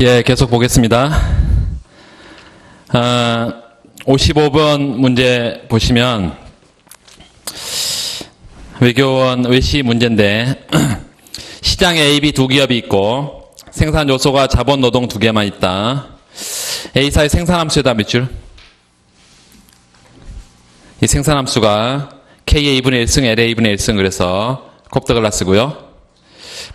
예, 계속 보겠습니다. 55번 문제 보시면 외교원 외시 문제인데 시장에 A, B 두 기업이 있고 생산 요소가 자본, 노동 두 개만 있다. A사의 생산함수에다 몇 줄? 이 생산함수가 K의 2분의 1승, L의 2분의 1승 그래서 콥더글라스고요.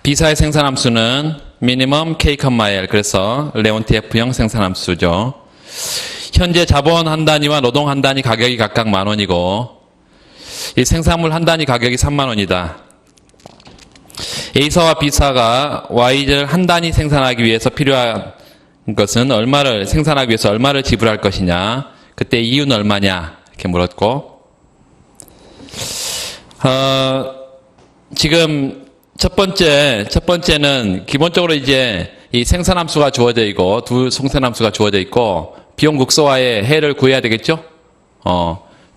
B사의 생산함수는 미니멈 K, L 그래서 레온티 F형 생산함수죠. 현재 자본 한 단위와 노동 한 단위 가격이 각각 10,000원이고 이 생산물 한 단위 가격이 30,000원이다. A사와 B사가 Y를 한 단위 생산하기 위해서 필요한 것은 얼마를 생산하기 위해서 얼마를 지불할 것이냐. 그때 이유는 얼마냐 이렇게 물었고 지금 첫 번째는 기본적으로 이제 이 생산함수가 주어져 있고 두 생산함수가 주어져 있고 비용 극소화의 해를 구해야 되겠죠?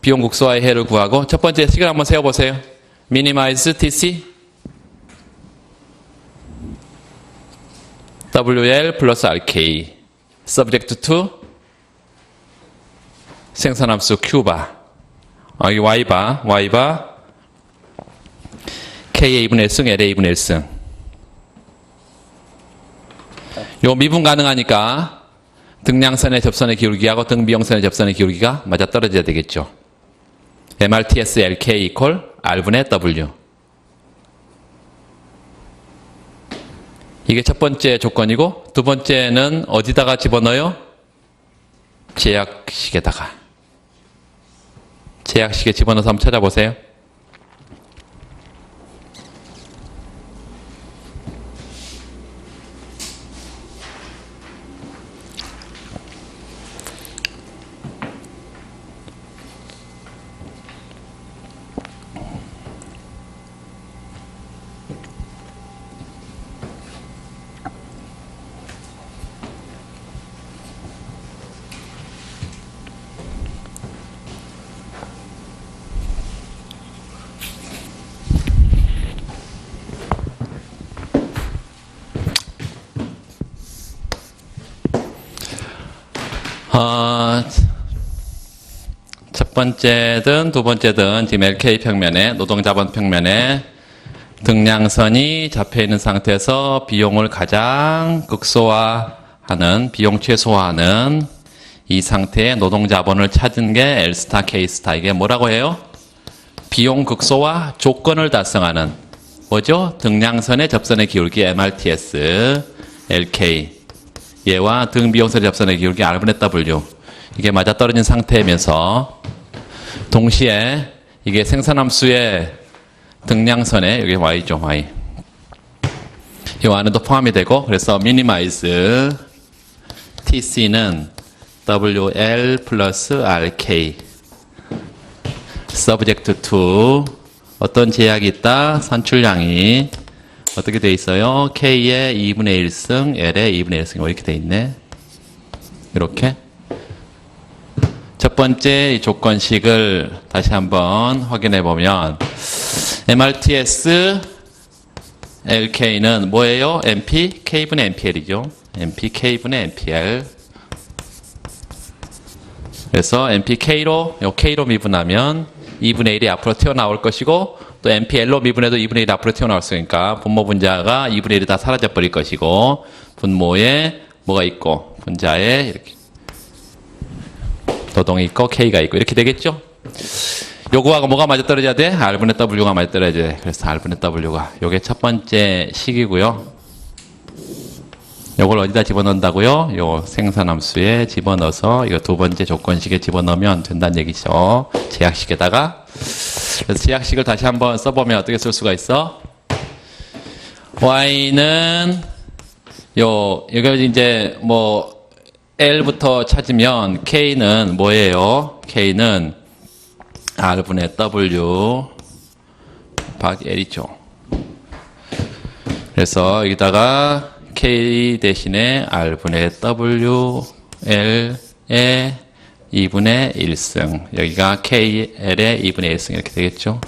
비용 극소화의 해를 구하고 첫 번째 식을 한번 세워보세요. minimize TC WL 플러스 RK subject to 생산함수 Q바 여기 Y바 K의 2분의 1승, L의 2분의 1승. 요 미분 가능하니까 등량선의 접선의 기울기하고 등비용선의 접선의 기울기가 맞아떨어져야 되겠죠. MRTS LK 이퀄 R분의 W. 이게 첫 번째 조건이고 두 번째는 어디다가 집어넣어요? 제약식에다가. 제약식에 집어넣어서 한번 찾아보세요. 첫 번째든 두 번째든 지금 LK 평면에 노동자본 평면에 등량선이 잡혀 있는 상태에서 비용을 가장 극소화하는 비용 최소화하는 이 상태의 노동자본을 찾은 게 L스타 K스타 이게 뭐라고 해요? 비용 극소화 조건을 달성하는 뭐죠? 등량선의 접선의 기울기 MRTS LK 얘와 등비용선의 접선의 기울기 R분의 W 이게 맞아떨어진 상태이면서 동시에 이게 생산함수의 등량선에 여기 Y죠, Y. 이 안에도 포함이 되고 그래서 minimize TC는 WL 플러스 RK subject to 어떤 제약이 있다? 산출량이 어떻게 돼 있어요? K의 2분의 1승, L의 2분의 1승 이렇게 돼 있네. 이렇게. 첫 번째 이 조건식을 다시 한번 확인해 보면 MRTS LK는 뭐예요? MP K분의 MPL이죠. MP K분의 MPL. 그래서 MPK로 요 K로 미분하면 2분의 1이 앞으로 튀어나올 것이고 또 MPL로 미분해도 2분의 1이 앞으로 튀어나올 수 있으니까 분모 분자가 2분의 1이 다 사라져 버릴 것이고 분모에 뭐가 있고 분자에 이렇게 노동이 있고 K가 있고 이렇게 되겠죠? 요거하고 뭐가 맞아떨어져야 돼? R분의 W가 맞아떨어져야 돼. 그래서 R분의 W가 요게 첫 번째 식이고요. 요걸 어디다 집어넣는다고요? 요 생산함수에 집어넣어서 이거 두 번째 조건식에 집어넣으면 된다는 얘기죠. 제약식에다가. 그래서 제약식을 다시 한번 써보면 어떻게 쓸 수가 있어? Y는 이거 이제 뭐 L부터 찾으면 K는 뭐예요? K는 R분의 W 박 L이죠. 그래서 여기다가 K 대신에 R분의 W L의 2분의 1승 여기가 KL의 2분의 1승 이렇게 되겠죠.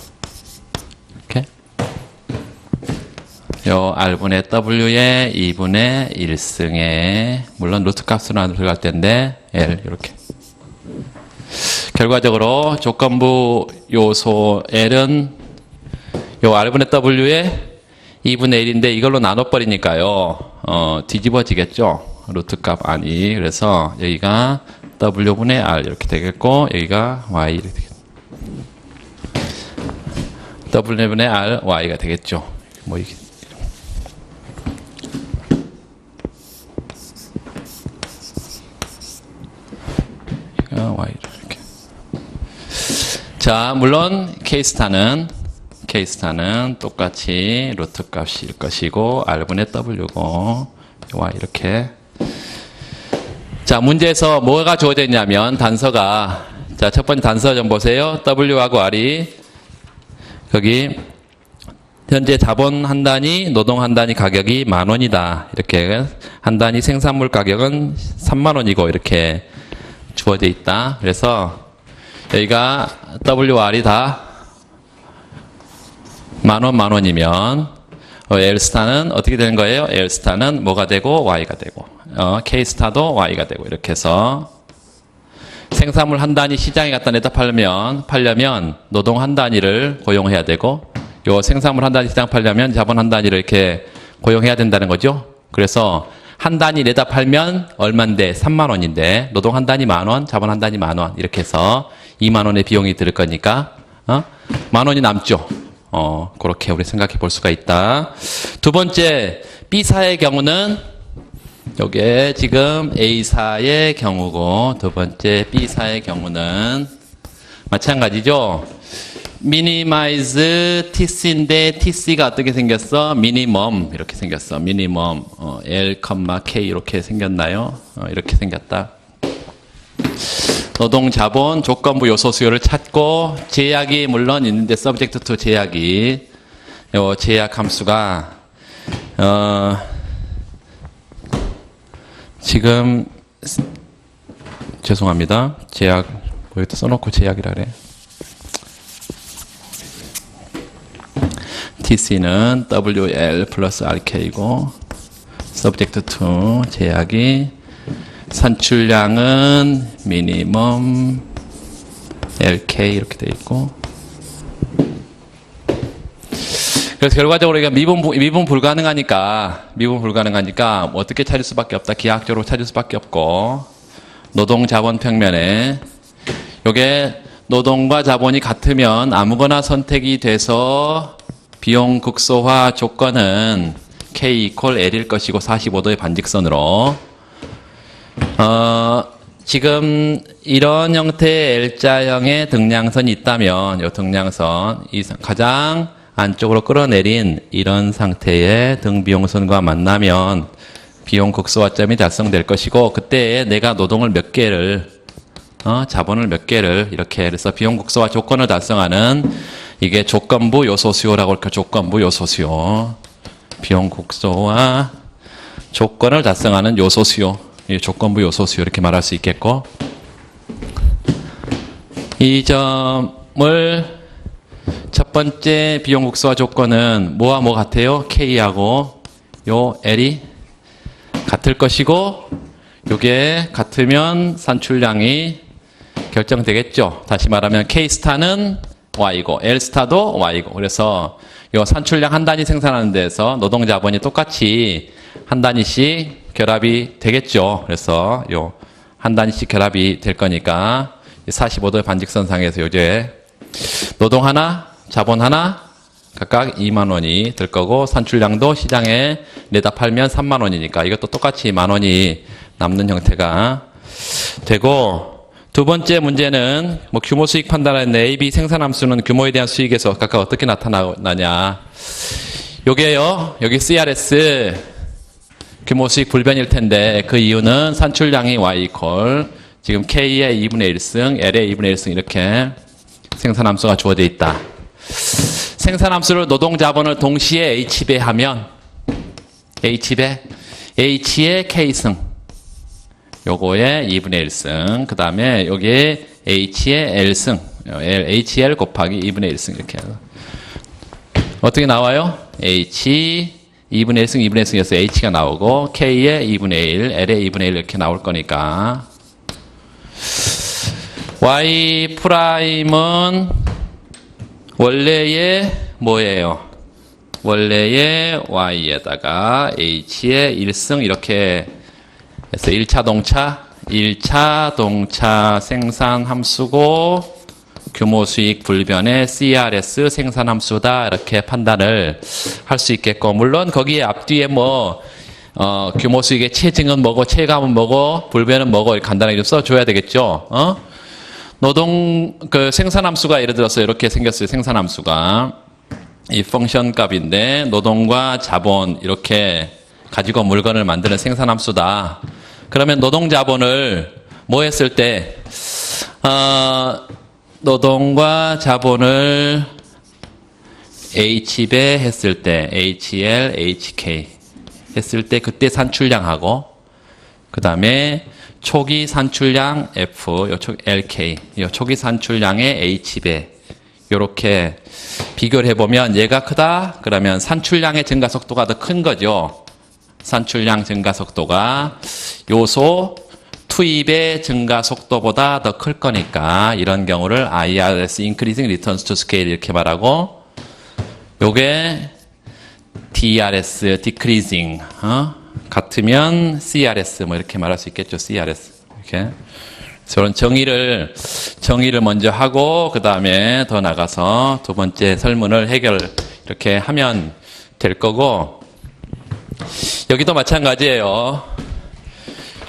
이렇게 요 R분의 W에 2분의 1승에, 물론 루트 값으로 안 들어갈 텐데, L, 이렇게. 결과적으로 조건부 요소 L은 요 R분의 W에 2분의 1인데 이걸로 나눠버리니까요, 뒤집어지겠죠? 루트 값 아니. 그래서 여기가 W분의 R 이렇게 되겠고, 여기가 Y 이렇게 되겠죠. W분의 R, Y가 되겠죠. 뭐 이게. Y 이렇게. 자, 물론 K스타는 똑같이 루트 값일 것이고 R분의 W고 Y 이렇게. 자, 문제에서 뭐가 주어져 있냐면 단서가, 자, 첫 번째 단서 좀 보세요. W하고 R이 거기 현재 자본 한 단위, 노동 한 단위 가격이 10,000원이다. 이렇게 한 단위 생산물 가격은 30,000원이고 이렇게 주어져 있다. 그래서 여기가 WR이 다 10,000원이면 L스타는 어떻게 되는 거예요? L스타는 뭐가 되고 Y가 되고, K스타도 Y가 되고, 이렇게 해서 생산물 한 단위 시장에 갖다 내다 팔려면 노동 한 단위를 고용해야 되고, 요 생산물 한 단위 시장 팔려면 자본 한 단위를 이렇게 고용해야 된다는 거죠. 그래서 한 단위 내다 팔면 얼만데? 30,000원인데 노동 한 단위 10,000원, 자본 한 단위 10,000원, 이렇게 해서 20,000원의 비용이 들을 거니까 10,000원이 남죠. 그렇게 우리 생각해 볼 수가 있다. 두 번째, B사의 경우는 요게 지금 A사의 경우고, 두 번째 B사의 경우는 마찬가지죠. 미니마이즈 TC인데 TC가 어떻게 생겼어? 미니멈 이렇게 생겼어. 미니멈 L, K 이렇게 생겼나요? 이렇게 생겼다. 노동 자본 조건부 요소 수요를 찾고, 제약이 물론 있는데 subject to 제약이, 요 제약 함수가 지금 죄송합니다. 제약 여기다 써놓고 제약이라 그래. TC는 WL 플러스 RK이고, subject to 제약이 산출량은 미니멈 LK 이렇게 돼 있고, 그래서 결과적으로 우리가 미분 불가능하니까 뭐 어떻게 찾을 수밖에 없다. 기하학적으로 찾을 수밖에 없고, 노동 자본 평면에 요게 노동과 자본이 같으면 아무거나 선택이 돼서 비용 극소화 조건은 K 이퀄 L일 것이고 45도의 반직선으로, 지금 이런 형태의 L자형의 등량선이 있다면, 이 등량선, 가장 안쪽으로 끌어내린 이런 상태의 등비용선과 만나면 비용 극소화점이 달성될 것이고, 그때 내가 노동을 몇 개를, 자본을 몇 개를 이렇게 해서 비용 극소화 조건을 달성하는, 이게 조건부 요소 수요라고 할까. 조건부 요소 수요. 비용 극소화 조건을 달성하는 요소 수요. 조건부 요소 수요 이렇게 말할 수 있겠고, 이 점을 첫 번째 비용 극소화 조건은 뭐와 뭐 같아요? K하고 요 L이 같을 것이고, 요게 같으면 산출량이 결정되겠죠. 다시 말하면 K스타는 Y고 L스타도 Y고, 그래서 요 산출량 한 단위 생산하는 데서 노동 자본이 똑같이 한 단위씩 결합이 되겠죠. 그래서 요 한 단위씩 결합이 될 거니까 45도의 반직선상에서 요제 노동 하나, 자본 하나 각각 20,000원이 들 거고, 산출량도 시장에 내다 팔면 30,000원이니까 이것도 똑같이 10,000원이 남는 형태가 되고, 두 번째 문제는 뭐 규모 수익 판단하는데 A, B 생산함수는 규모에 대한 수익에서 각각 어떻게 나타나냐. 요게요, 여기 CRS 규모 수익 불변일 텐데, 그 이유는 산출량이 Y 이퀄 지금 K의 2분의 1승, L의 2분의 1승 이렇게 생산함수가 주어져 있다. 생산함수를 노동 자본을 동시에 H배 하면 H배, H의 K승, 요거의 2분의 1승, 그 다음에 여기에 H의 L승, HL 곱하기 2분의 1승 이렇게 해서 어떻게 나와요? H 2분의 1승, 2분의 1승에서 H가 나오고 K의 2분의 1, L의 2분의 1 이렇게 나올 거니까 Y 프라임은 원래의 뭐예요? 원래의 Y에다가 H의 1승 이렇게 해서 1차 동차 생산 함수고 규모 수익 불변의 CRS 생산 함수다 이렇게 판단을 할 수 있겠고 물론 거기에 앞뒤에 뭐 규모 수익의 체증은 뭐고 체감은 뭐고 불변은 뭐고 이렇게 간단하게 좀 써줘야 되겠죠. 노동 그 생산 함수가 예를 들어서 이렇게 생겼어요. 생산 함수가 이 펑션 값인데 노동과 자본 이렇게 가지고 물건을 만드는 생산 함수다. 그러면 노동 자본을 뭐 했을 때 노동과 자본을 H배 했을 때 HL, HK 했을 때 그때 산출량하고 그 다음에 초기 산출량 F, 요 LK, 요 초기 산출량의 H배 요렇게 비교를 해보면 얘가 크다 그러면 산출량의 증가 속도가 더 큰 거죠. 산출량 증가 속도가 요소 투입의 증가 속도보다 더 클 거니까 이런 경우를 IRS Increasing Returns to Scale 이렇게 말하고 요게 DRS Decreasing 같으면 CRS 뭐 이렇게 말할 수 있겠죠. CRS 이렇게 저런 정의를 먼저 하고 그 다음에 더 나가서 두 번째 설문을 이렇게 하면 될 거고 여기도 마찬가지예요.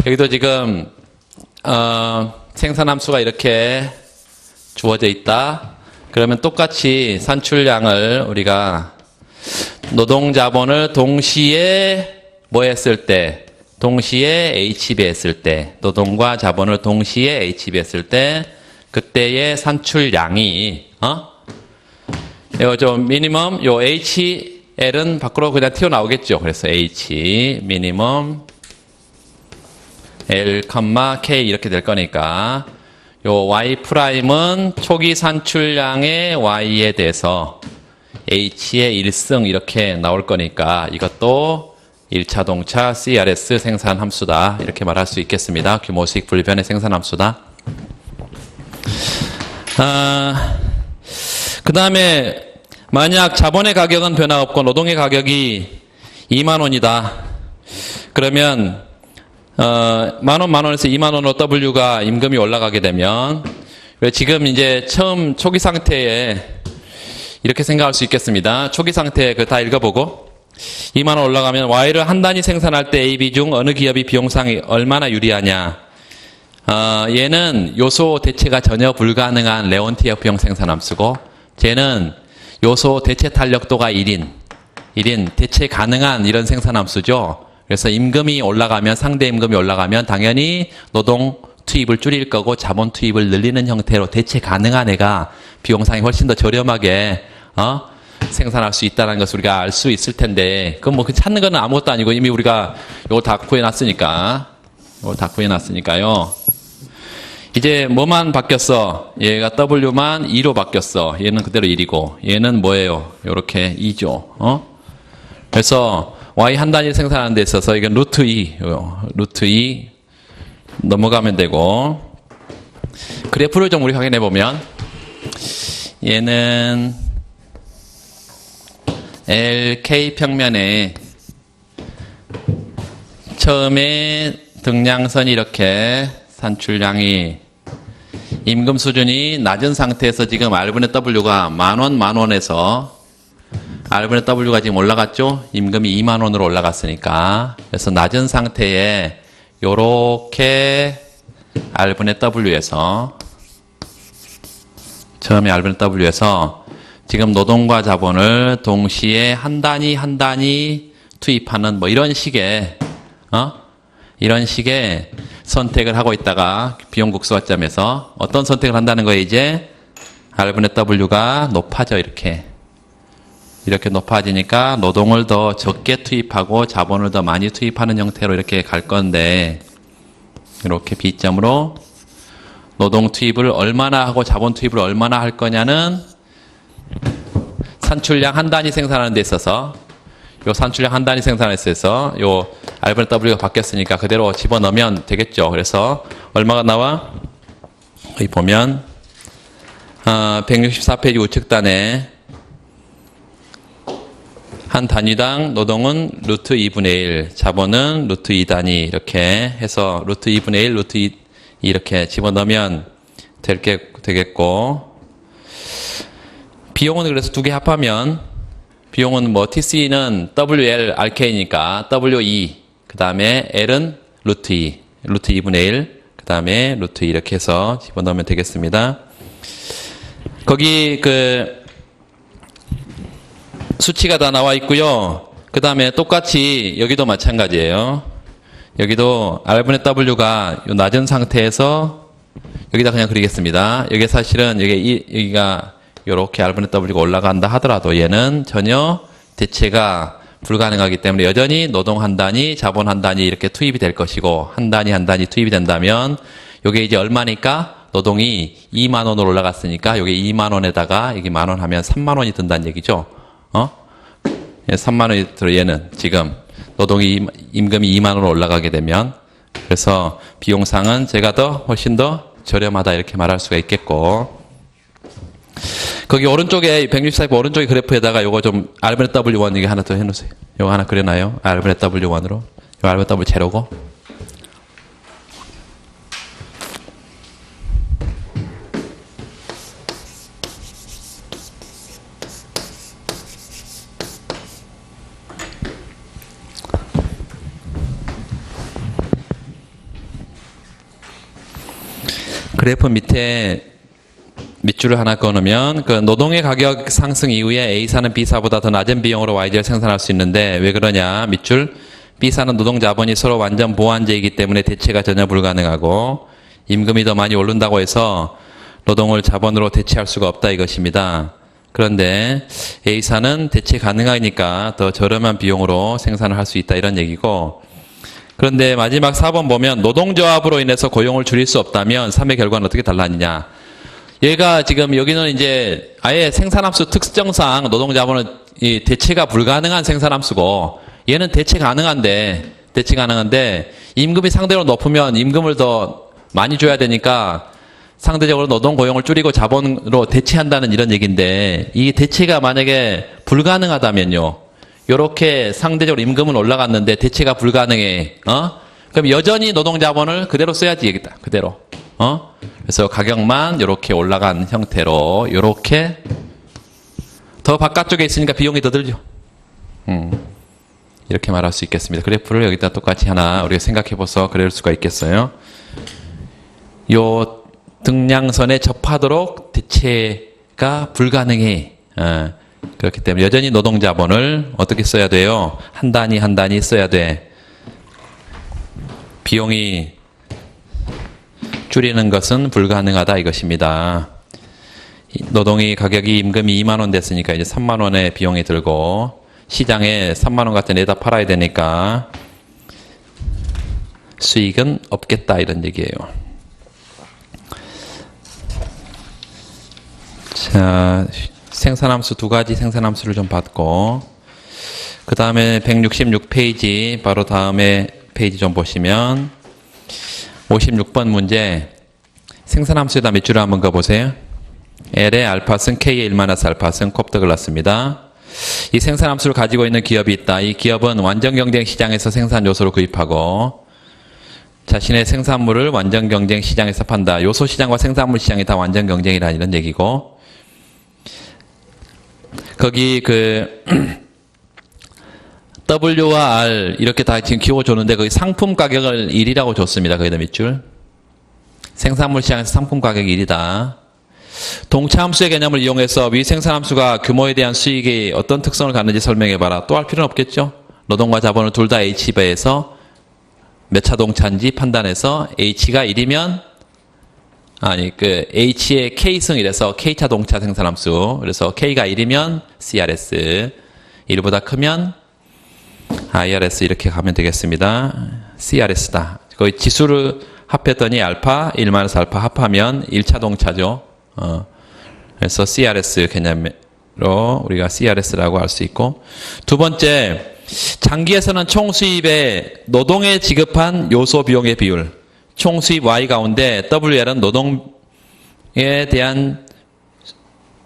여기도 지금 생산함수가 이렇게 주어져 있다. 그러면 똑같이 산출량을 우리가 노동자본을 동시에 뭐 했을 때 동시에 H배 했을 때 노동과 자본을 동시에 H배 했을 때 그때의 산출량이 이거 좀 미니멈 요 HL은 밖으로 그냥 튀어나오겠죠. 그래서 H 미니멈 L, K 이렇게 될 거니까 요 Y 프라임은 초기 산출량의 Y에 대해서 H의 1승 이렇게 나올 거니까 이것도 1차 동차 CRS 생산 함수다 이렇게 말할 수 있겠습니다. 규모 수익 불변의 생산 함수다. 그 다음에 만약 자본의 가격은 변화 없고 노동의 가격이 2만 원이다. 그러면 만 원에서 2만 원으로 W가 임금이 올라가게 되면 지금 이제 처음 초기 상태에 이렇게 생각할 수 있겠습니다. 초기 상태 그 다 읽어보고 2만 원 올라가면 Y를 한 단위 생산할 때 A, B 중 어느 기업이 비용상이 얼마나 유리하냐. 얘는 요소 대체가 전혀 불가능한 레온티에프형 생산함수고 쟤는 요소 대체 탄력도가 1인 대체 가능한 이런 생산함수죠. 그래서 임금이 올라가면 상대 임금이 올라가면 당연히 노동 투입을 줄일 거고 자본 투입을 늘리는 형태로 대체 가능한 애가 비용상이 훨씬 더 저렴하게 생산할 수 있다는 것을 우리가 알 수 있을 텐데 그건 뭐 찾는 건 아무것도 아니고 이미 우리가 이거 다 구해놨으니까요. 이제 뭐만 바뀌었어? 얘가 W만 2로 바뀌었어. 얘는 그대로 1이고 얘는 뭐예요? 요렇게 2죠. 그래서 Y 한 단위 생산하는 데 있어서 이건 루트 2 넘어가면 되고 그래프를 좀 우리 확인해 보면 얘는 LK 평면에 처음에 등량선이 이렇게 산출량이 임금 수준이 낮은 상태에서 지금 R분의 W가 만원에서 R분의 W가 지금 올라갔죠? 임금이 2만 원으로 올라갔으니까. 그래서 낮은 상태에 요렇게 R분의 W에서 처음에 R분의 W에서 지금 노동과 자본을 동시에 한 단위 투입하는 뭐 이런 식의 선택을 하고 있다가 비용국수화점에서 어떤 선택을 한다는 거예요? 이제 R분의 W가 높아져 이렇게 높아지니까 노동을 더 적게 투입하고 자본을 더 많이 투입하는 형태로 이렇게 갈 건데 이렇게 B점으로 노동 투입을 얼마나 하고 자본 투입을 얼마나 할 거냐는 산출량 한 단위 생산하는 데 있어서 요 산출량 한 단위 생산했어서 요 R분의 W가 바뀌었으니까 그대로 집어넣으면 되겠죠. 그래서 얼마가 나와? 여기 보면 164페이지 우측단에 한 단위당 노동은 루트 2분의 1, 자본은 루트 2단위 이렇게 해서 루트 2분의 1, 루트 2 이렇게 집어넣으면 되겠고, 비용은 그래서 두 개 합하면 비용은 뭐 TC는 WL, RK니까 WE, 그 다음에 L은 루트 2, 루트 2분의 1, 그 다음에 루트 2 이렇게 해서 집어넣으면 되겠습니다. 거기 수치가 다 나와 있고요. 그 다음에 똑같이 여기도 마찬가지예요. 여기도 R분의 W가 요 낮은 상태에서 여기다 그냥 그리겠습니다. 여기 사실은 여기가 요렇게 R분의 W가 올라간다 하더라도 얘는 전혀 대체가 불가능하기 때문에 여전히 노동 한 단위, 자본 한 단위 이렇게 투입이 될 것이고, 한 단위 한 단위 투입이 된다면 요게 이제 얼마니까? 노동이 2만 원으로 올라갔으니까 요게 2만 원에다가 여기 만 원 하면 3만 원이 든다는 얘기죠. 3만 원이 들어. 얘는 지금 노동이 임금이 2만 원으로 올라가게 되면, 그래서 비용상은 제가 훨씬 더 저렴하다 이렇게 말할 수가 있겠고, 거기 오른쪽에 164페이지 오른쪽에 그래프에다가 요거 좀 R분의 W1 이게 하나 더 해놓으세요. 요거 하나 그려놔요. R분의 W1으로. 요 R분의 W 제로고. 그래프 밑에 밑줄을 하나 꺼놓으면 그 노동의 가격 상승 이후에 A사는 B사보다 더 낮은 비용으로 YG를 생산할 수 있는데 왜 그러냐? 밑줄 B사는 노동 자본이 서로 완전 보완제이기 때문에 대체가 전혀 불가능하고 임금이 더 많이 오른다고 해서 노동을 자본으로 대체할 수가 없다 이것입니다. 그런데 A사는 대체 가능하니까 더 저렴한 비용으로 생산을 할 수 있다 이런 얘기고, 그런데 마지막 4번 보면 노동조합으로 인해서 고용을 줄일 수 없다면 3의 결과는 어떻게 달라지냐. 얘가 지금 여기는 이제 아예 생산함수 특성상 노동자본은 이 대체가 불가능한 생산함수고, 얘는 대체 가능한데 임금이 상대로 높으면 임금을 더 많이 줘야 되니까 상대적으로 노동 고용을 줄이고 자본으로 대체한다는 이런 얘기인데, 이 대체가 만약에 불가능하다면요, 요렇게 상대적으로 임금은 올라갔는데 대체가 불가능해. 그럼 여전히 노동 자본을 그대로 써야지 얘기다. 그대로. 그래서 가격만 요렇게 올라간 형태로 요렇게 더 바깥쪽에 있으니까 비용이 더 들죠. 이렇게 말할 수 있겠습니다. 그래프를 여기다 똑같이 하나 우리가 생각해 보서 그릴 수가 있겠어요. 요 등량선에 접하도록 대체가 불가능해. 그렇기 때문에 여전히 노동 자본을 어떻게 써야 돼요? 한 단위 한 단위 써야 돼. 비용이 줄이는 것은 불가능하다 이것입니다. 노동이 가격이 임금이 2만 원 됐으니까 이제 3만 원의 비용이 들고 시장에 3만 원 갖다 내다 팔아야 되니까 수익은 없겠다 이런 얘기예요. 자, 생산함수 두 가지 생산함수를 좀 봤고, 그 다음에 166페이지 바로 다음에 페이지 좀 보시면 56번 문제 생산함수에다 몇 줄을 한번 가보세요. L의 알파승 K의 1-알파승 콥더글라스입니다. 이 생산함수를 가지고 있는 기업이 있다. 이 기업은 완전경쟁 시장에서 생산 요소를 구입하고 자신의 생산물을 완전경쟁 시장에서 판다. 요소 시장과 생산물 시장이 다 완전경쟁이라는 이런 얘기고, 거기 W와 R 이렇게 다 지금 키워줬는데 거기 상품 가격을 1이라고 줬습니다. 거기다 밑줄. 생산물 시장에서 상품 가격이 1이다. 동차함수의 개념을 이용해서 위 생산함수가 규모에 대한 수익이 어떤 특성을 갖는지 설명해봐라. 또 할 필요는 없겠죠. 노동과 자본을 둘 다 H배에서 몇 차 동차인지 판단해서 H가 1이면 H의 K승이라서 K차 동차 생산함수. 그래서 K가 1이면 CRS, 1보다 크면 IRS 이렇게 가면 되겠습니다. CRS다. 거의 지수를 합했더니 알파, 1-알파 합하면 1차 동차죠. 그래서 CRS 개념 우리가 CRS라고 할 수 있고, 두 번째, 장기에서는 총 수입에 노동에 지급한 요소 비용의 비율, 총 수입 Y 가운데 WL은 노동에 대한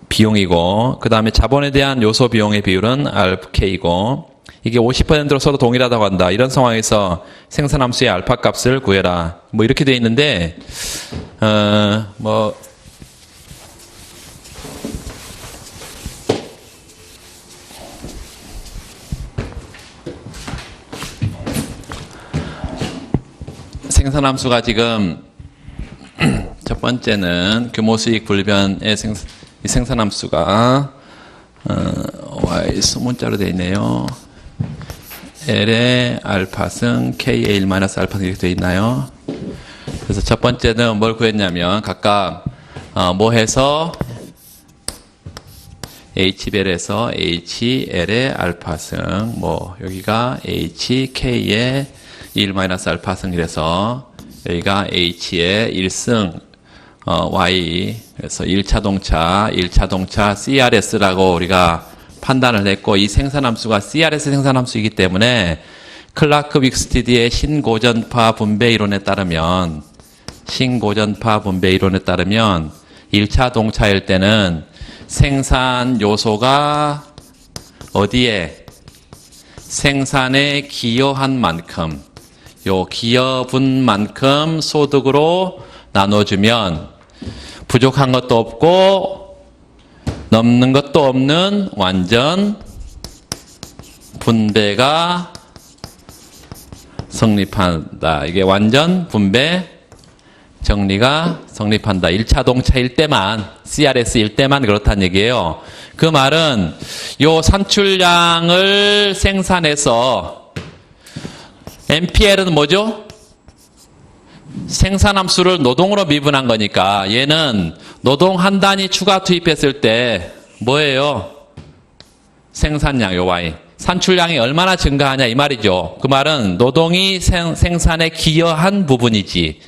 비용이고, 그 다음에 자본에 대한 요소 비용의 비율은 RK이고, 이게 50%로 서로 동일하다고 한다. 이런 상황에서 생산함수의 알파 값을 구해라. 뭐 이렇게 돼 있는데, 생산함수가 지금 첫 번째는 규모수익 불변의 생산함수가 Y 소문자로 되어 있네요. L의 알파승 K의 1-알파승 이렇게 되어 있나요? 그래서 첫 번째는 뭘 구했냐면 각각 뭐 해서 HBL에서 HL의 알파승, 뭐 여기가 HK의 1-알파승 이래서 여기가 H의 1승 Y, 그래서 1차동차 CRS라고 우리가 판단을 했고, 이 생산함수가 CRS 생산함수이기 때문에 클라크 윅스티드의 신고전파 분배 이론에 따르면 1차 동차일 때는 생산 요소가 어디에 생산에 기여한 만큼, 요 기여분만큼 소득으로 나눠주면 부족한 것도 없고 넘는 것도 없는 완전 분배가 성립한다. 이게 완전 분배 정리가 성립한다. 1차 동차일 때만, CRS일 때만 그렇다는 얘기예요. 그 말은 요 산출량을 생산해서 MPL은 뭐죠? 생산함수를 노동으로 미분한 거니까 얘는 노동 한 단위 추가 투입했을 때 뭐예요? 생산량, 요 Y. 산출량이 얼마나 증가하냐 이 말이죠. 그 말은 노동이 생산에 기여한 부분이지.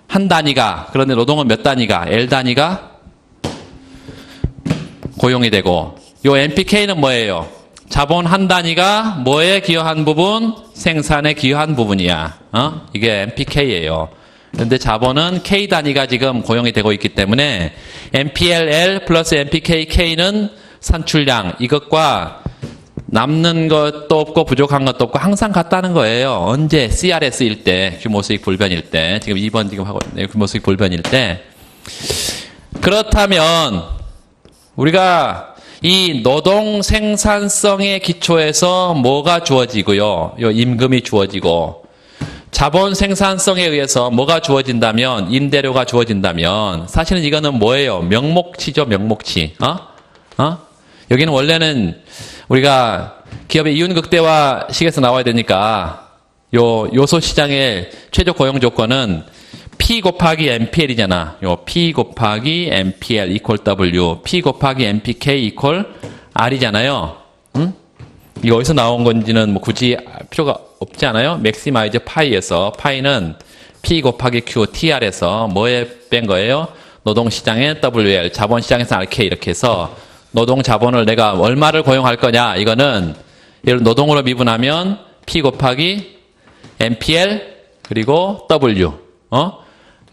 한 단위가, 그런데 노동은 몇 단위가? L 단위가 고용이 되고, 요 MPK는 뭐예요? 자본 한 단위가 뭐에 기여한 부분? 생산에 기여한 부분이야. 이게 MPK예요. 그런데 자본은 K 단위가 지금 고용이 되고 있기 때문에 MPLL 플러스 MPKK는 산출량, 이것과 남는 것도 없고 부족한 것도 없고 항상 같다는 거예요. 언제? CRS일 때, 규모수익 불변일 때. 지금 2번 지금 하고 있네요. 규모수익 불변일 때. 그렇다면 우리가 이 노동 생산성의 기초에서 뭐가 주어지고요? 요 임금이 주어지고, 자본 생산성에 의해서 뭐가 주어진다면, 임대료가 주어진다면, 사실은 이거는 뭐예요? 명목치죠, 명목치. 여기는 원래는 우리가 기업의 이윤 극대화 식에서 나와야 되니까, 요 요소 시장의 최저 고용 조건은 P 곱하기 MPL이잖아. 요 P 곱하기 MPL equal W, P 곱하기 MPK equal R이잖아요. 응? 이거 어디서 나온 건지는 뭐 굳이 필요가 없지 않아요? 맥시마이즈 파이에서, 파이는 P 곱하기 Q, TR에서 뭐에 뺀 거예요? 노동시장의 WL, 자본시장에서 RK 이렇게 해서 노동 자본을 내가 얼마를 고용할 거냐, 이거는 예를 노동으로 미분하면 P 곱하기 MPL 그리고 W,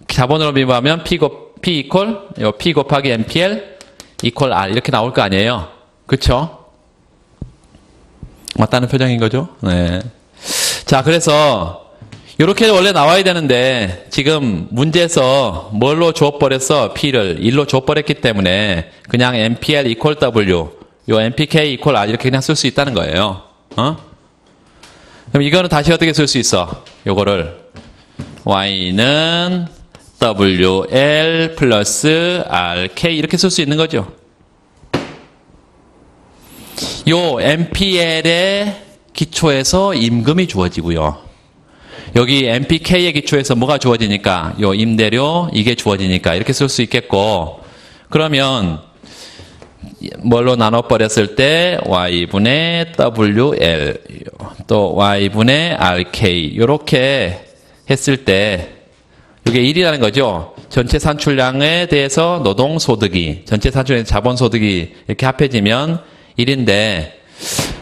자본으로 미분하면 P 이퀄, P 곱하기 MPL 이퀄 R 이렇게 나올 거 아니에요. 그쵸? 맞다는 표정인 거죠? 네. 자, 그래서 이렇게 원래 나와야 되는데 지금 문제에서 뭘로 주어버렸어? P를 1로 주어버렸기 때문에 그냥 MPL 이퀄 W, 요 MPK 이퀄 R 이렇게 그냥 쓸 수 있다는 거예요. 그럼 이거는 다시 어떻게 쓸 수 있어? 요거를 Y는 WL 플러스 RK 이렇게 쓸 수 있는 거죠. 요 MPL의 기초에서 임금이 주어지고요. 여기 MPK의 기초에서 뭐가 주어지니까? 요 임대료 이게 주어지니까 이렇게 쓸 수 있겠고, 그러면 뭘로 나눠버렸을 때 Y분의 WL 또 Y분의 RK 이렇게 했을 때 이게 1이라는 거죠. 전체 산출량에 대해서 노동소득이, 전체 산출량 자본소득이 이렇게 합해지면 1인데,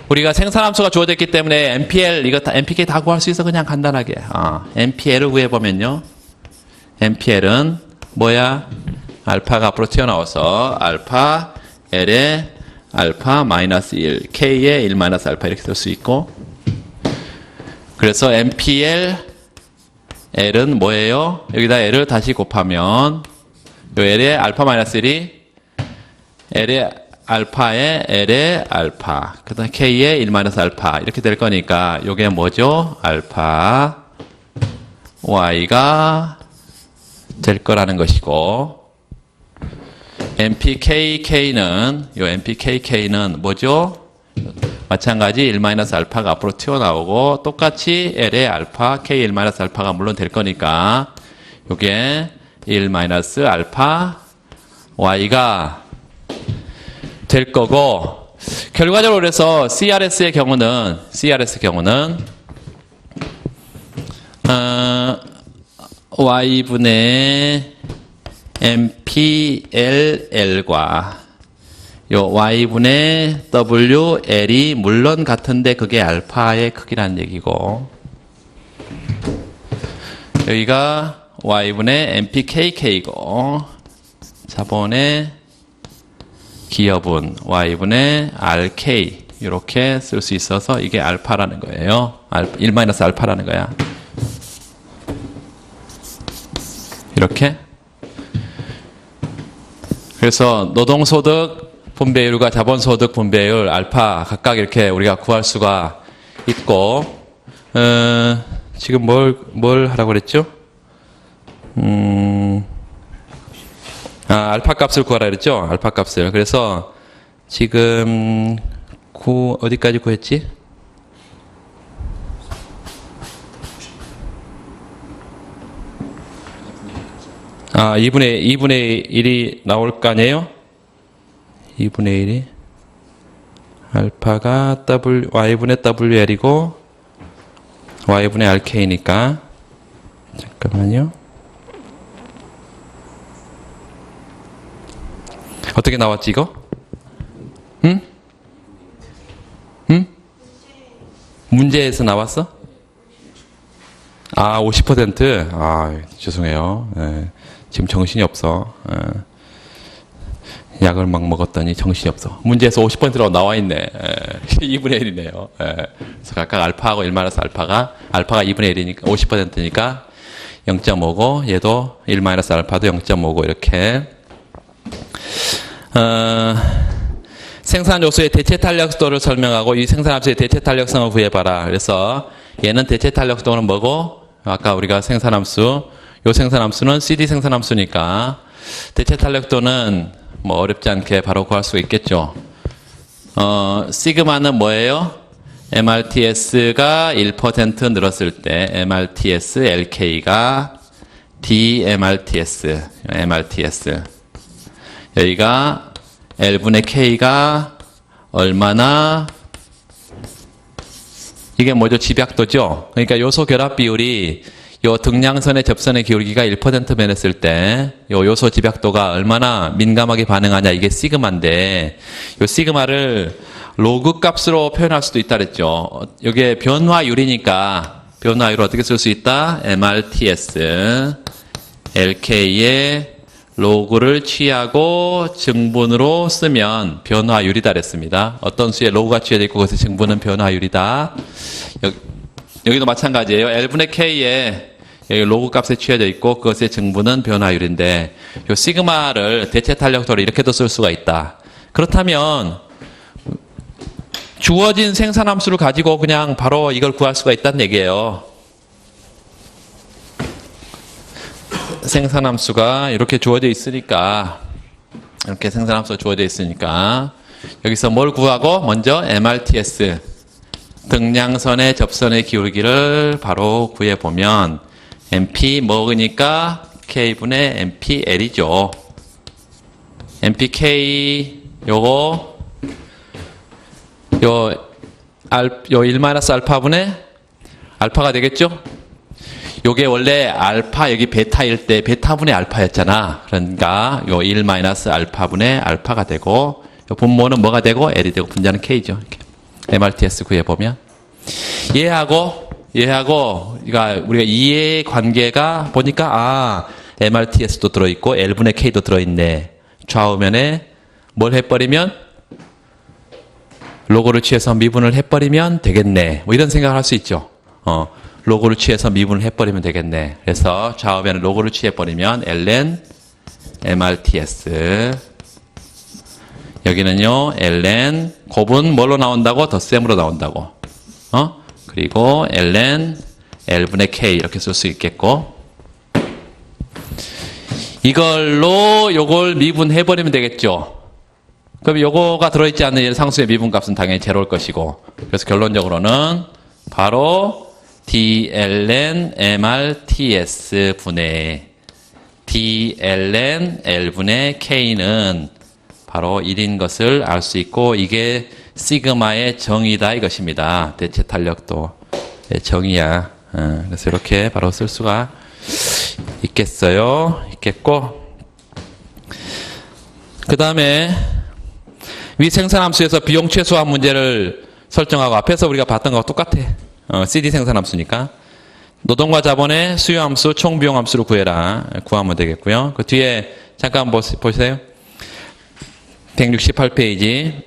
우리가 생산함수가 주어져 있기 때문에 MPL, 이거 다, MPK 다 구할 수 있어. 그냥 간단하게. MPL을 구해보면요. MPL은 뭐야? 알파가 앞으로 튀어나와서, 알파, L에 알파 마이너스 1, K에 1 마이너스 알파 이렇게 쓸 수 있고, 그래서 MPL, L은 뭐예요? 여기다 L을 다시 곱하면, 요 L의 알파 마이너스 1이 L의 알파에 L의 알파, 그 다음 K에 1 마이너스 알파 이렇게 될 거니까 요게 뭐죠? 알파 Y가 될 거라는 것이고, MPKK는, 요 MPKK는 뭐죠? 마찬가지 1 마이너스 알파가 앞으로 튀어나오고, 똑같이 L의 알파, K 1 마이너스 알파가 물론 될 거니까, 요게 1 마이너스 알파 Y가 될 거고, 결과적으로 그래서 CRS의 경우는 Y분의 MPLL과 요 Y분의 WL이 물론 같은데 그게 알파의 크기라는 얘기고, 여기가 Y분의 MPKK고, 자본의 기여분 Y분의 RK 이렇게 쓸 수 있어서 이게 알파라는 거예요. 1 마이너스 알파라는 거야. 이렇게. 그래서 노동소득 분배율과 자본소득 분배율 알파 각각 이렇게 우리가 구할 수가 있고, 지금 뭘 하라고 그랬죠? 알파 값을 구하라 그랬죠? 알파 값을. 그래서 지금 어디까지 구했지? 아, 2분의 1이 나올 거 아니에요? 2분의 1이 알파가 Y분의 WL이고 Y분의 RK니까, 잠깐만요. 어떻게 나왔지 이거? 응? 응? 문제에서 나왔어? 아, 50%? 아, 죄송해요. 예, 지금 정신이 없어. 예, 약을 막 먹었더니 정신이 없어. 문제에서 50%라고 나와 있네. 2분의 1이네요. 예, 그래서 각각 알파하고 1 마이너스 알파가 2분의 1이니까 50%니까 0.5고, 얘도 1 마이너스 알파도 0.5고 이렇게. 생산 요소의 대체 탄력도를 설명하고, 이 생산 함수의 대체 탄력성을 구해봐라. 그래서 얘는 대체 탄력도는 뭐고, 아까 우리가 생산 함수, 요 생산 함수는 CD 생산 함수니까 대체 탄력도는 뭐 어렵지 않게 바로 구할 수 있겠죠. 시그마는 뭐예요? MRTS가 1% 늘었을 때 MRTS LK가 DMRTS, MRTS. 여기가 L분의 K가 얼마나, 이게 뭐죠? 집약도죠? 그러니까 요소 결합 비율이 요 등량선의 접선의 기울기가 1% 변했을 때 요 요소 집약도가 얼마나 민감하게 반응하냐, 이게 시그마인데, 요 시그마를 로그 값으로 표현할 수도 있다 그랬죠. 이게 변화율이니까 변화율을 어떻게 쓸 수 있다? MRTS LK의 로그를 취하고 증분으로 쓰면 변화율이다 그랬습니다. 어떤 수에 로그가 취해져 있고 그것의 증분은 변화율이다. 여기도 마찬가지예요. L분의 K에 여기 로그 값에 취해져 있고 그것의 증분은 변화율인데, 이 시그마를 대체 탄력도로 이렇게도 쓸 수가 있다. 그렇다면 주어진 생산함수를 가지고 그냥 바로 이걸 구할 수가 있다는 얘기예요. 생산함수가 이렇게 주어져 있으니까, 이렇게 생산함수가 주어져 있으니까 여기서 뭘 구하고, 먼저 MRTS 등량선의 접선의 기울기를 바로 구해보면 MP 먹으니까 K분의 MPL이죠. MPK 요거 요 1 마이너스 알파분의 알파가 되겠죠? 요게 원래 알파, 여기 베타일 때 베타분의 알파였잖아. 그러니까 요 1 마이너스 알파분의 알파가 되고, 요 분모는 뭐가 되고? L이 되고, 분자는 K죠. 이렇게. MRTS 구해보면. 얘하고, 그러니까 우리가 이해 관계가 보니까, MRTS도 들어있고, L분의 K도 들어있네. 좌우면에 뭘 해버리면? 로고를 취해서 미분을 해버리면 되겠네. 뭐 이런 생각을 할 수 있죠. 로고를 취해서 미분을 해버리면 되겠네. 그래서 좌우면에 로고를 취해버리면 ln MRTS. 여기는요, ln 곱은 뭘로 나온다고? 덧셈으로 나온다고. 그리고 ln L분의 K 이렇게 쓸 수 있겠고. 이걸로 요걸 미분해버리면 되겠죠. 그럼 요거가 들어있지 않는 상수의 미분값은 당연히 제로일 것이고. 그래서 결론적으로는 바로 dln MRTS 분의 dln L분의 K는 바로 1인 것을 알 수 있고, 이게 시그마의 정의다 이것입니다. 대체 탄력도 정의야. 그래서 이렇게 바로 쓸 수가 있겠고, 그 다음에 위생산함수에서 비용 최소화 문제를 설정하고, 앞에서 우리가 봤던 거와 똑같아. CD 생산함수니까 노동과 자본의 수요함수, 총비용함수를 구해라. 구하면 되겠고요. 그 뒤에 잠깐 보세요. 168페이지.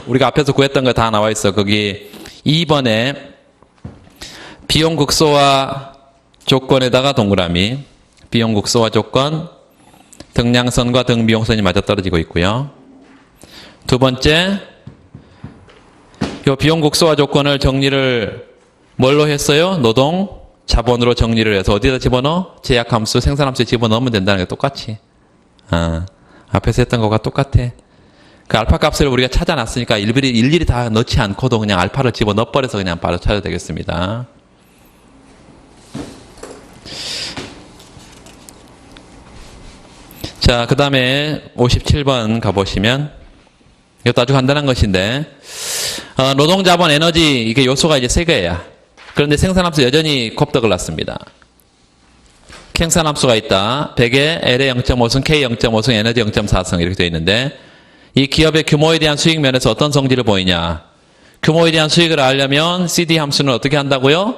우리가 앞에서 구했던 거 다 나와 있어. 거기 2번에 비용 극소화 조건에다가 동그라미. 비용 극소화 조건, 등량선과 등비용선이 맞아떨어지고 있고요. 두 번째, 요 비용 극소화 조건을 정리를 뭘로 했어요? 노동, 자본으로 정리를 해서 어디다 집어넣어? 제약함수, 생산함수에 집어넣으면 된다는 게 똑같이. 앞에서 했던 거가 똑같아. 그 알파 값을 우리가 찾아놨으니까 일일이 다 넣지 않고도 그냥 알파를 집어넣어버려서 그냥 바로 찾아도 되겠습니다. 자, 그 다음에 57번 가보시면, 이것도 아주 간단한 것인데, 노동, 자본, 에너지, 이게 요소가 이제 세 개야. 그런데 생산함수 여전히 곱덕을 났습니다. 생산함수가 있다. 100에 L의 0.5승, K 0.5승, 에너지 0.4승 이렇게 되어 있는데, 이 기업의 규모에 대한 수익 면에서 어떤 성질을 보이냐. 규모에 대한 수익을 알려면 CD 함수는 어떻게 한다고요?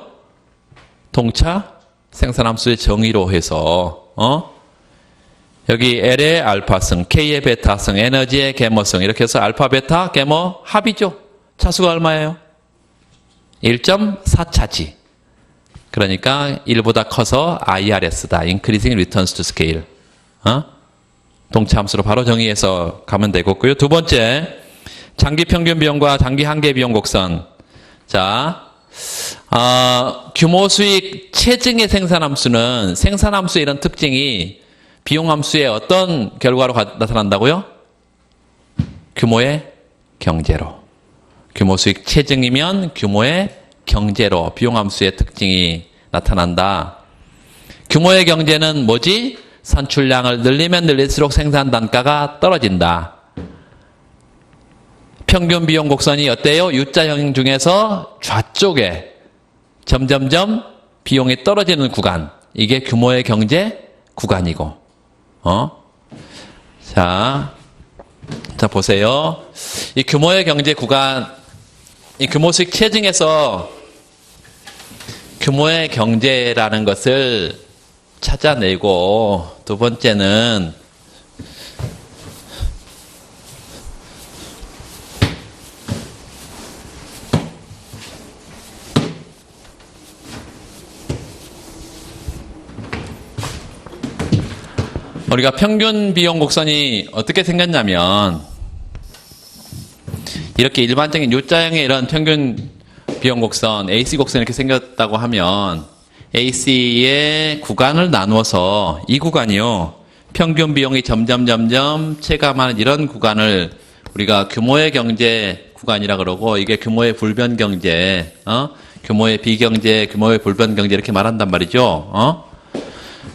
동차 생산함수의 정의로 해서, 여기 L의 알파승, K의 베타승, 에너지의 개모승 이렇게 해서 알파, 베타, 개모 합이죠. 차수가 얼마예요? 1.4차지. 그러니까 1보다 커서 IRS다. Increasing Returns to Scale. 동차함수로 바로 정의해서 가면 되겠고요. 두 번째, 장기 평균 비용과 장기 한계 비용 곡선. 자, 규모 수익 체증의 생산함수는 생산함수의 이런 특징이 비용함수의 어떤 결과로 나타난다고요? 규모의 경제로. 규모 수익 체증이면 규모의 경제로 비용함수의 특징이 나타난다. 규모의 경제는 뭐지? 산출량을 늘리면 늘릴수록 생산 단가가 떨어진다. 평균 비용 곡선이 어때요? U자형 중에서 좌쪽에 점점점 비용이 떨어지는 구간. 이게 규모의 경제 구간이고. 자, 보세요. 이 규모의 경제 구간, 이 규모 수익 체증에서 규모의 경제라는 것을 찾아내고, 두 번째는 우리가 평균 비용 곡선이 어떻게 생겼냐면, 이렇게 일반적인 U자형의 이런 평균 비용 곡선, AC 곡선 이렇게 생겼다고 하면, AC의 구간을 나누어서 이 구간이요, 평균 비용이 점점 체감하는 이런 구간을 우리가 규모의 경제 구간이라 그러고, 이게 규모의 불변 경제, 규모의 비경제, 규모의 불변 경제 이렇게 말한단 말이죠.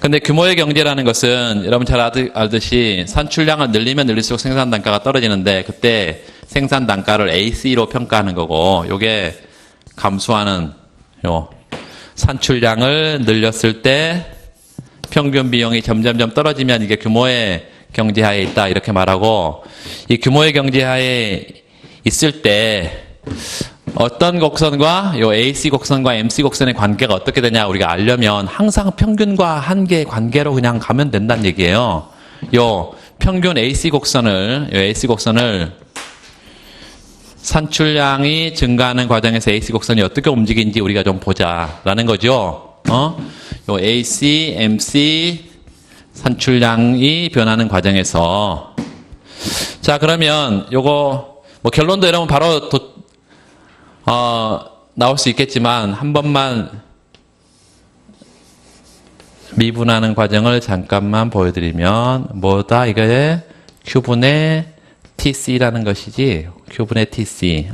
근데 규모의 경제라는 것은 여러분 잘 알듯이 산출량을 늘리면 늘릴수록 생산 단가가 떨어지는데, 그때 생산 단가를 AC로 평가하는 거고, 요게 감소하는 산출량을 늘렸을 때 평균 비용이 점점점 떨어지면 이게 규모의 경제하에 있다 이렇게 말하고, 이 규모의 경제하에 있을 때 어떤 곡선과 요 AC 곡선과 MC 곡선의 관계가 어떻게 되냐 우리가 알려면 항상 평균과 한계의 관계로 그냥 가면 된다는 얘기예요. 요 평균 AC 곡선을 산출량이 증가하는 과정에서 AC 곡선이 어떻게 움직이는지 우리가 좀 보자라는 거죠. 요 AC, MC 산출량이 변하는 과정에서, 자 그러면 요거 뭐 결론도 여러분 바로 나올 수 있겠지만 한 번만 미분하는 과정을 잠깐만 보여드리면 뭐다 이게 Q분의 TC라는 것이지. Q분의 TC.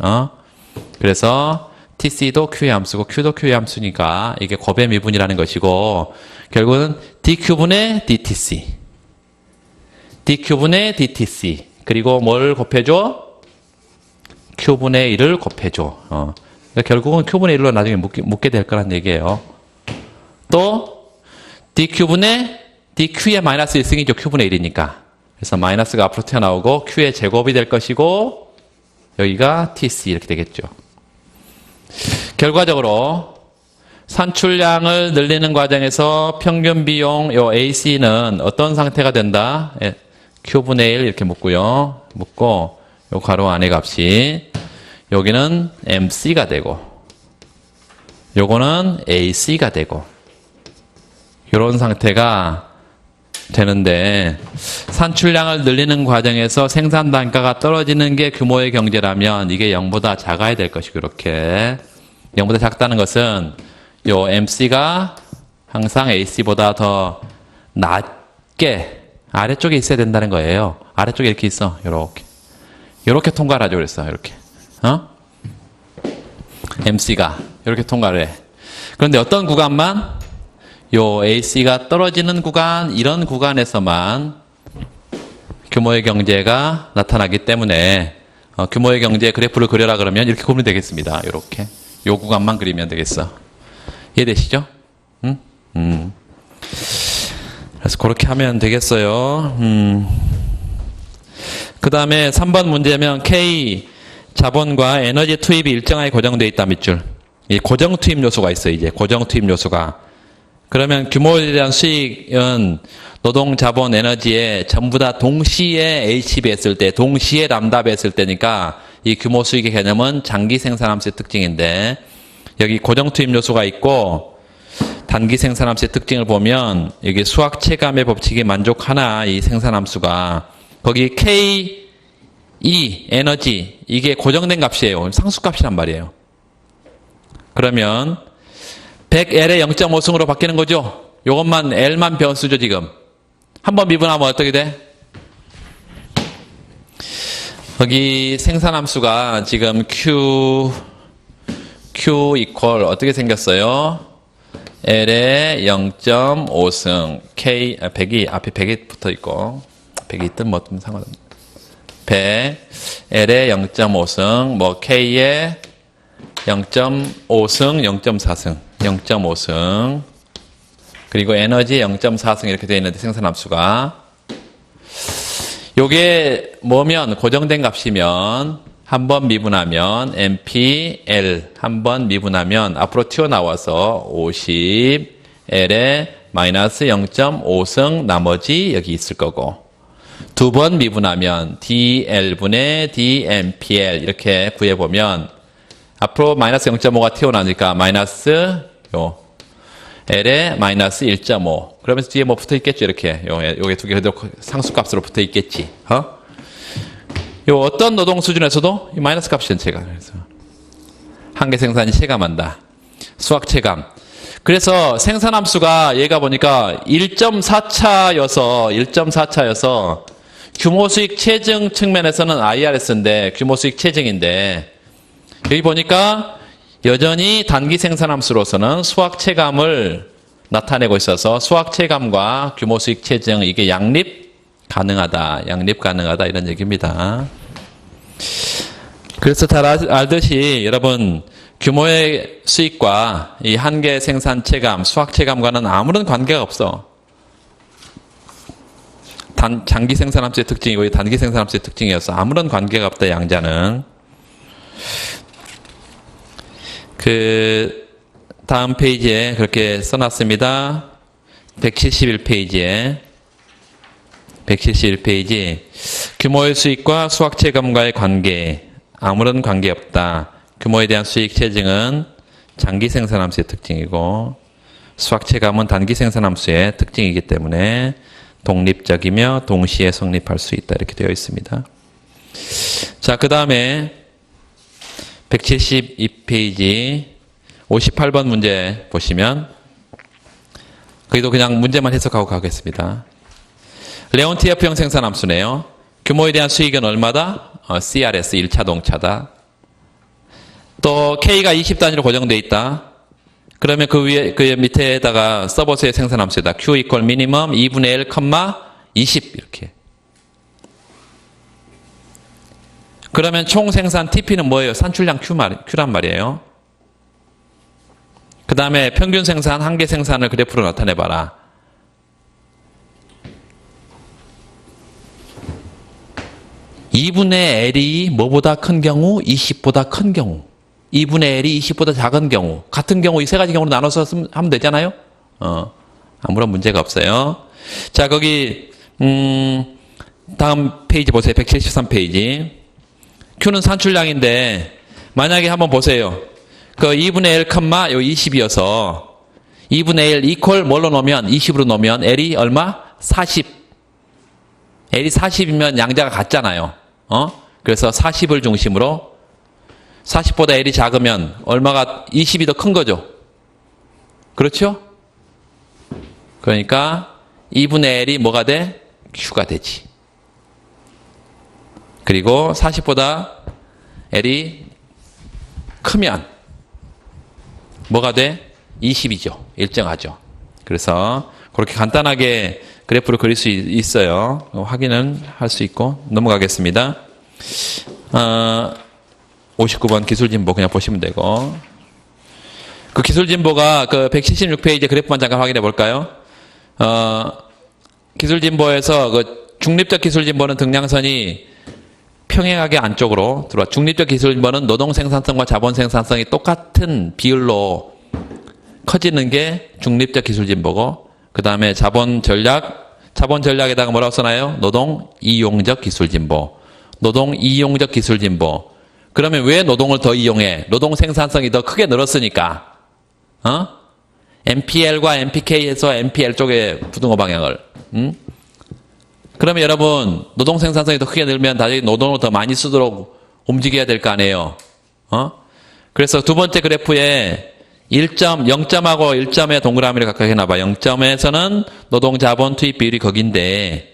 그래서 TC도 Q의 함수고 Q도 Q의 함수니까 이게 곱의 미분이라는 것이고, 결국은 DQ분의 DTC. DQ분의 DTC. 그리고 뭘 곱해줘? Q분의 1을 곱해줘. 그러니까 결국은 Q분의 1로 나중에 묻게 될 거란 얘기예요. 또 DQ분의 DQ의 마이너스 1승이죠. Q분의 1이니까. 그래서 마이너스가 앞으로 튀어나오고 Q의 제곱이 될 것이고, 여기가 TC 이렇게 되겠죠. 결과적으로 산출량을 늘리는 과정에서 평균 비용 요 AC는 어떤 상태가 된다? Q분의 1 이렇게 묻고요. 묻고 요 괄호 안의 값이 여기는 MC가 되고 요거는 AC가 되고 이런 상태가 되는데, 산출량을 늘리는 과정에서 생산 단가가 떨어지는 게 규모의 경제라면 이게 0보다 작아야 될 것이고, 이렇게 0보다 작다는 것은 요 MC가 항상 AC보다 더 낮게 아래쪽에 있어야 된다는 거예요. 아래쪽에 이렇게 있어. 요렇게 통과를 하죠. 그랬어. 이렇게. MC가 이렇게 통과를 해. 그런데 어떤 구간만 요 AC가 떨어지는 구간, 이런 구간에서만 규모의 경제가 나타나기 때문에 규모의 경제 그래프를 그려라 그러면 이렇게 그리면 되겠습니다. 이렇게 요 구간만 그리면 되겠어. 이해되시죠? 그래서 그렇게 하면 되겠어요. 그 다음에 3번 문제면 K 자본과 에너지 투입이 일정하게 고정되어 있다 밑줄. 이 고정 투입 요소가 있어요. 이제 고정 투입 요소가. 그러면 규모에 대한 수익은 노동, 자본, 에너지에 전부 다 동시에 H배 했을 때, 동시에 람다배 했을 때니까 이 규모 수익의 개념은 장기 생산함수의 특징인데, 여기 고정 투입 요소가 있고 단기 생산함수의 특징을 보면 여기 수학 체감의 법칙에 만족하나 이 생산함수가, 거기 K, E, 에너지 이게 고정된 값이에요. 상수값이란 말이에요. 그러면 100L의 0.5승으로 바뀌는 거죠. 요것만 L만 변수죠. 지금 한번 미분하면 어떻게 돼? 여기 생산함수가 지금 Q 이퀄 어떻게 생겼어요? L의 0.5승 K 100이 앞에 100이 붙어 있고 100이 있든 뭐 좀 상관없습니다. 100 L의 0.5승 뭐 K의 0.5승 0.4승 0.5승 그리고 에너지 0.4승 이렇게 되어 있는데 생산함수가 요게 뭐면 고정된 값이면 한번 미분하면 MPL 한번 미분하면 앞으로 튀어나와서 50 L에 마이너스 0.5승 나머지 여기 있을 거고, 두 번 미분하면 DL분의 DMPL 이렇게 구해보면 앞으로 마이너스 0.5가 튀어나오니까 마이너스 요 L에 마이너스 1.5 그러면서 뒤에 뭐 붙어 있겠죠. 이렇게 요게 두 개 상수값으로 붙어 있겠지. 요 어떤 노동 수준에서도 이 마이너스 값이 전체가 그래서 한계 생산이 체감한다. 수학 체감. 그래서 생산함수가 얘가 보니까 1.4차여서 규모 수익 체증 측면에서는 IRS인데 규모 수익 체증인데, 여기 보니까 여전히 단기 생산함수로서는 수학 체감을 나타내고 있어서 수학 체감과 규모 수익 체증 이게 양립 가능하다 이런 얘기입니다. 그래서 잘 알듯이 여러분 규모의 수익과 이 한계 생산 체감, 수확 체감과는 아무런 관계가 없어. 장기 생산함수의 특징이고 단기 생산함수의 특징이어서 아무런 관계가 없다, 양자는. 그 다음 페이지에 그렇게 써놨습니다. 171페이지에 171페이지 규모의 수익과 수확 체감과의 관계, 아무런 관계 없다. 규모에 대한 수익 체증은 장기 생산함수의 특징이고 수확 체감은 단기 생산함수의 특징이기 때문에 독립적이며 동시에 성립할 수 있다, 이렇게 되어 있습니다. 자, 그 다음에 172페이지 58번 문제 보시면 거기도 그냥 문제만 해석하고 가겠습니다. 레온티에프형 생산함수네요. 규모에 대한 수익은 얼마다? CRS 1차 동차다. 또 K가 20단위로 고정되어 있다. 그러면 그 위에, 그 밑에다가 서버스의 생산함수에다 Q equal minimum 2분의 1, 20 이렇게. 그러면 총 생산 TP는 뭐예요? 산출량 Q란 말이에요. 그 다음에 평균 생산, 한계 생산을 그래프로 나타내봐라. (2분의 L이) 뭐보다 큰 경우? 20보다 큰 경우. 2분의 L이 20보다 작은 경우. 같은 경우 이 세 가지 경우로 나눠서 하면 되잖아요. 아무런 문제가 없어요. 자, 거기 다음 페이지 보세요. 173페이지. Q는 산출량인데 만약에 한번 보세요. 그 2분의 L, 요 20이어서 2분의 1 이퀄 뭘로 놓으면 20으로 놓으면 L이 얼마? 40. L이 40이면 양자가 같잖아요. 그래서 40을 중심으로 40보다 L이 작으면 얼마가 20이 더 큰 거죠. 그렇죠? 그러니까 2분의 L이 뭐가 돼? Q가 되지. 그리고 40보다 L이 크면 뭐가 돼? 20이죠. 일정하죠. 그래서 그렇게 간단하게 그래프를 그릴 수 있어요. 확인은 할 수 있고 넘어가겠습니다. 59번 기술진보 그냥 보시면 되고, 그 기술진보가 그 176페이지 그래프만 잠깐 확인해 볼까요? 기술진보에서 그 중립적 기술진보는 등량선이 평행하게 안쪽으로 들어와. 중립적 기술진보는 노동 생산성과 자본 생산성이 똑같은 비율로 커지는 게 중립적 기술진보고, 그 다음에 자본 전략에다가 뭐라고 써놔요? 노동 이용적 기술진보. 노동 이용적 기술진보. 그러면 왜 노동을 더 이용해? 노동 생산성이 더 크게 늘었으니까. MPL과 MPK에서 MPL 쪽에 부등호 방향을. 그러면 여러분, 노동 생산성이 더 크게 늘면 다시 노동을 더 많이 쓰도록 움직여야 될 거 아니에요. 그래서 두 번째 그래프에 0점하고 1점에 동그라미를 각각 해놔봐. 0점에서는 노동 자본 투입 비율이 거긴데,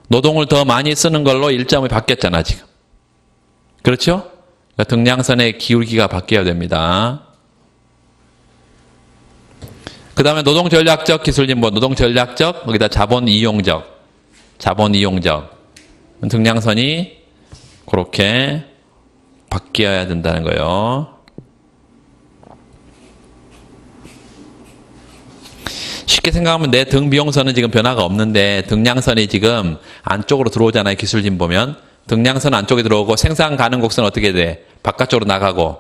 노동을 더 많이 쓰는 걸로 1점이 바뀌었잖아, 지금. 그렇죠? 그러니까 등량선의 기울기가 바뀌어야 됩니다. 그 다음에 노동 전략적 기술진보, 노동 전략적, 거기다 자본 이용적. 등량선이 그렇게 바뀌어야 된다는 거예요. 쉽게 생각하면 내 등 비용선은 지금 변화가 없는데 등량선이 지금 안쪽으로 들어오잖아요. 기술진 보면 등량선 안쪽에 들어오고 생산 가능 곡선은 어떻게 돼? 바깥쪽으로 나가고.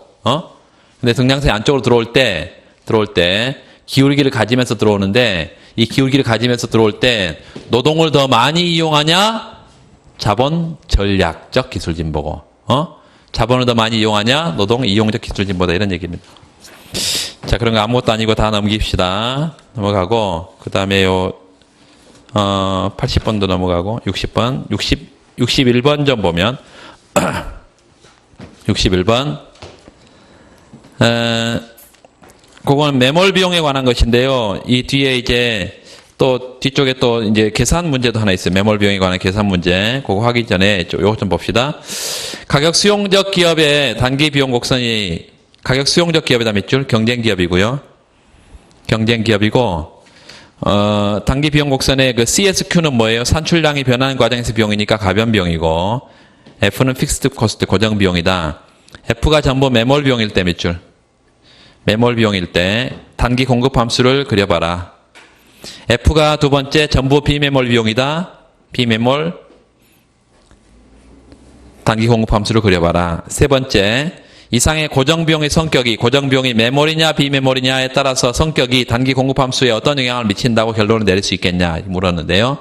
근데 등량선이 안쪽으로 들어올 때 기울기를 가지면서 들어오는데, 이 기울기를 가지면서 들어올 때 노동을 더 많이 이용하냐? 자본 전략적 기술진보고, 자본을 더 많이 이용하냐? 노동 이용적 기술진보다, 이런 얘기입니다. 자, 그런 거 아무것도 아니고 다 넘깁시다. 넘어가고, 그 다음에 80번도 넘어가고, 60번, 61번 좀 보면, 61번, 그거는 매몰 비용에 관한 것인데요. 이 뒤에 이제 또 뒤쪽에 또 이제 계산 문제도 하나 있어요. 매몰 비용에 관한 계산 문제. 그거 하기 전에 요거 좀 봅시다. 가격 수용적 기업의 단기 비용 곡선이, 가격 수용적 기업이다 몇 줄? 경쟁 기업이고요. 경쟁 기업이고, 단기 비용 곡선의 그 CSQ는 뭐예요? 산출량이 변하는 과정에서 비용이니까 가변 비용이고, F는 픽스드 코스트 고정 비용이다. F가 전부 매몰 비용일 때 밑줄. 매몰 비용일 때 단기 공급 함수를 그려봐라. F가 두 번째 전부 비매몰 비용이다. 비매몰 단기 공급 함수를 그려봐라. 세 번째, 이상의 고정비용의 성격이 고정비용이 매몰이냐 비매몰이냐에 따라서 성격이 단기 공급 함수에 어떤 영향을 미친다고 결론을 내릴 수 있겠냐 물었는데요.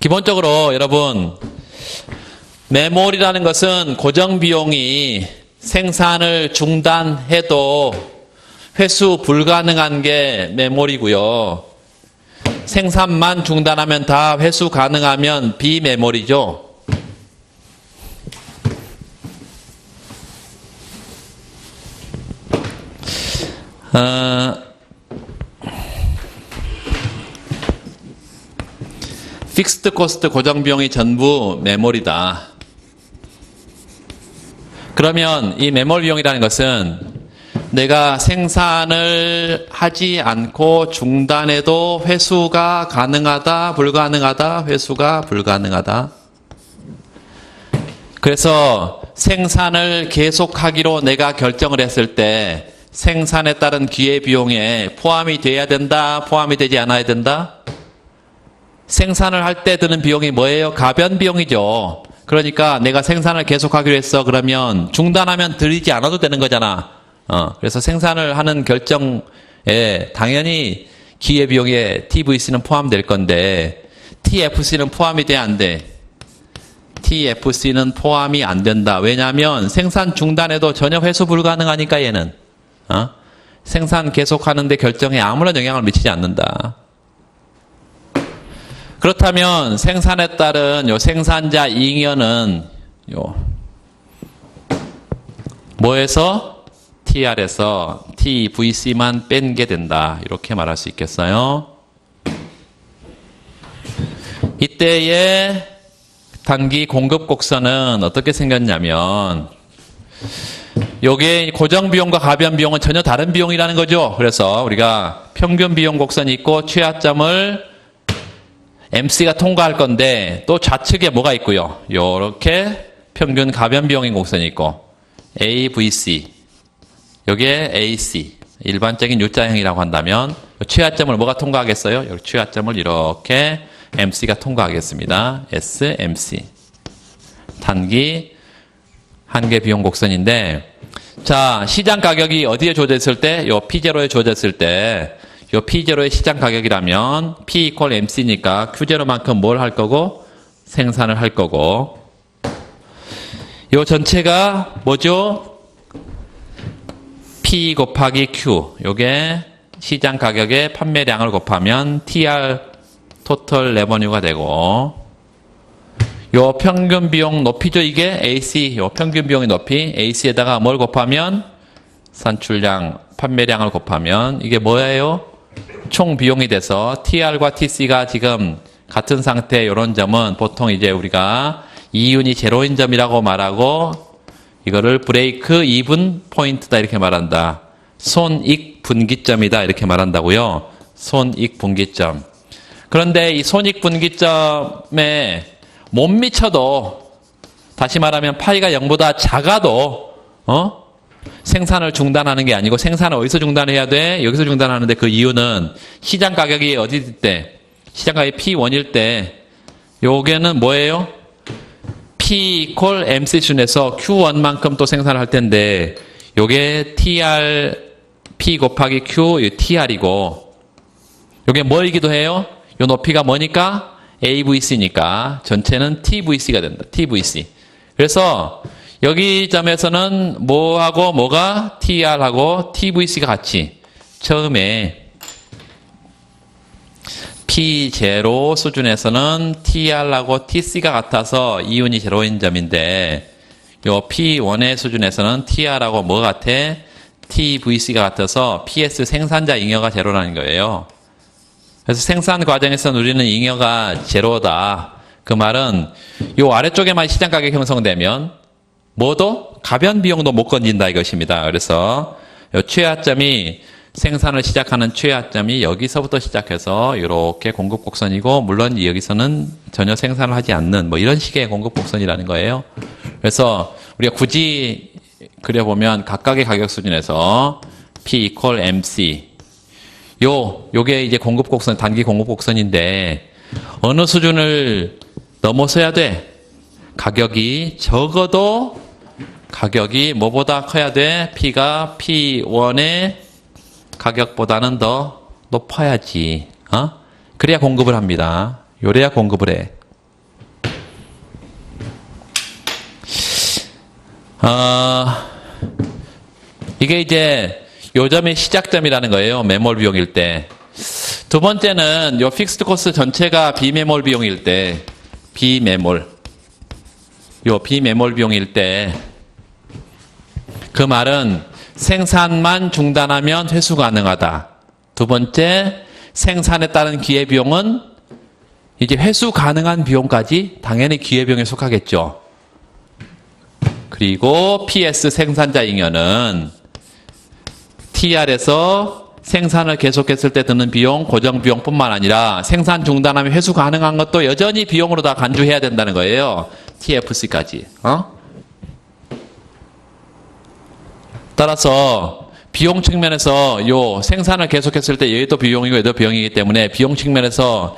기본적으로 여러분 매몰이라는 것은 고정비용이 생산을 중단해도 회수 불가능한 게 매몰이고요. 생산만 중단하면 다 회수 가능하면 비매몰이죠. 픽스드 코스트 고정비용이 전부 매몰이다. 그러면 이 매몰 비용이라는 것은 내가 생산을 하지 않고 중단해도 회수가 가능하다, 불가능하다, 회수가 불가능하다. 그래서 생산을 계속하기로 내가 결정을 했을 때 생산에 따른 기회비용에 포함이 돼야 된다, 포함이 되지 않아야 된다? 생산을 할 때 드는 비용이 뭐예요? 가변비용이죠. 그러니까 내가 생산을 계속하기로 했어. 그러면 중단하면 들이지 않아도 되는 거잖아. 그래서 생산을 하는 결정에 당연히 기회비용에 TVC는 포함될 건데 TFC는 포함이 돼, 안 돼? TFC는 포함이 안 된다. 왜냐하면 생산 중단해도 전혀 회수 불가능하니까 얘는 생산 계속하는데 결정에 아무런 영향을 미치지 않는다. 그렇다면 생산에 따른 요 생산자 잉여는 뭐에서? TR에서 TVC만 뺀 게 된다. 이렇게 말할 수 있겠어요. 이때의 단기 공급 곡선은 어떻게 생겼냐면 요게 고정 비용과 가변 비용은 전혀 다른 비용이라는 거죠. 그래서 우리가 평균 비용 곡선이 있고 최하점을 MC가 통과할 건데 또 좌측에 뭐가 있고요. 요렇게 평균 가변 비용인 곡선이 있고 AVC 여기에 AC 일반적인 U자형이라고 한다면 최하점을 뭐가 통과하겠어요? 여기 최하점을 이렇게 MC가 통과하겠습니다. SMC 단기 한계 비용 곡선인데 자 시장 가격이 어디에 주어졌을 때? 요 P0에 주어졌을 때 요 P0의 시장 가격이라면 P equal MC니까 Q0만큼 뭘 할 거고? 생산을 할 거고 요 전체가 뭐죠? P 곱하기 Q 요게 시장 가격의 판매량을 곱하면 TR 토탈 레버뉴가 되고 요 평균 비용 높이죠. 이게 AC 요 평균 비용의 높이 AC에다가 뭘 곱하면 산출량 판매량을 곱하면 이게 뭐예요? 총 비용이 돼서 TR과 TC가 지금 같은 상태 이런 점은 보통 이제 우리가 이윤이 제로인 점이라고 말하고 이거를 브레이크 이븐 포인트다 이렇게 말한다. 손익 분기점이다 이렇게 말한다고요. 손익 분기점. 그런데 이 손익 분기점에 못 미쳐도 다시 말하면 파이가 0보다 작아도 생산을 중단하는 게 아니고 생산을 어디서 중단해야 돼? 여기서 중단하는데 그 이유는 시장 가격이 어디일 때? 시장 가격이 P1일 때 요게는 뭐예요? P equal MC 순에서 Q1만큼 또 생산을 할 텐데 요게 TR P 곱하기 Q TR이고 요게 뭐이기도 해요? 요 높이가 뭐니까? AVC니까 전체는 TVC가 된다. TVC. 그래서 여기 점에서는 뭐하고 뭐가 TR하고 TVC가 같이 처음에 P0 수준에서는 TR하고 TC가 같아서 이윤이 제로인 점인데 요 P1의 수준에서는 TR하고 뭐 같아? TVC가 같아서 PS 생산자 잉여가 제로라는 거예요. 그래서 생산 과정에서 누리는 잉여가 제로다. 그 말은 요 아래쪽에만 시장 가격 형성되면 뭐도 가변 비용도 못 건진다 이것입니다. 그래서 요 최하점이 생산을 시작하는 최하점이 여기서부터 시작해서 이렇게 공급 곡선이고 물론 여기서는 전혀 생산을 하지 않는 뭐 이런 식의 공급 곡선이라는 거예요. 그래서 우리가 굳이 그려보면 각각의 가격 수준에서 P equal MC. 요게 이제 공급 곡선, 단기 공급 곡선인데, 어느 수준을 넘어서야 돼? 가격이 적어도 가격이 뭐보다 커야 돼? P가 P1의 가격보다는 더 높아야지. 그래야 공급을 합니다. 요래야 공급을 해. 이게 이제 요점의 시작점이라는 거예요. 매몰 비용일 때. 두 번째는 요 픽스드 코스트 전체가 비매몰 비용일 때, 비매몰 비용일 때, 그 말은 생산만 중단하면 회수 가능하다. 두 번째, 생산에 따른 기회비용은 이제 회수 가능한 비용까지 당연히 기회비용에 속하겠죠. 그리고 PS 생산자 잉여는 TR에서 생산을 계속했을 때 드는 비용, 고정 비용뿐만 아니라 생산 중단하면 회수 가능한 것도 여전히 비용으로 다 간주해야 된다는 거예요. TFC까지. 따라서 비용 측면에서 요 생산을 계속했을 때 얘도 비용이고 얘도 비용이기 때문에 비용 측면에서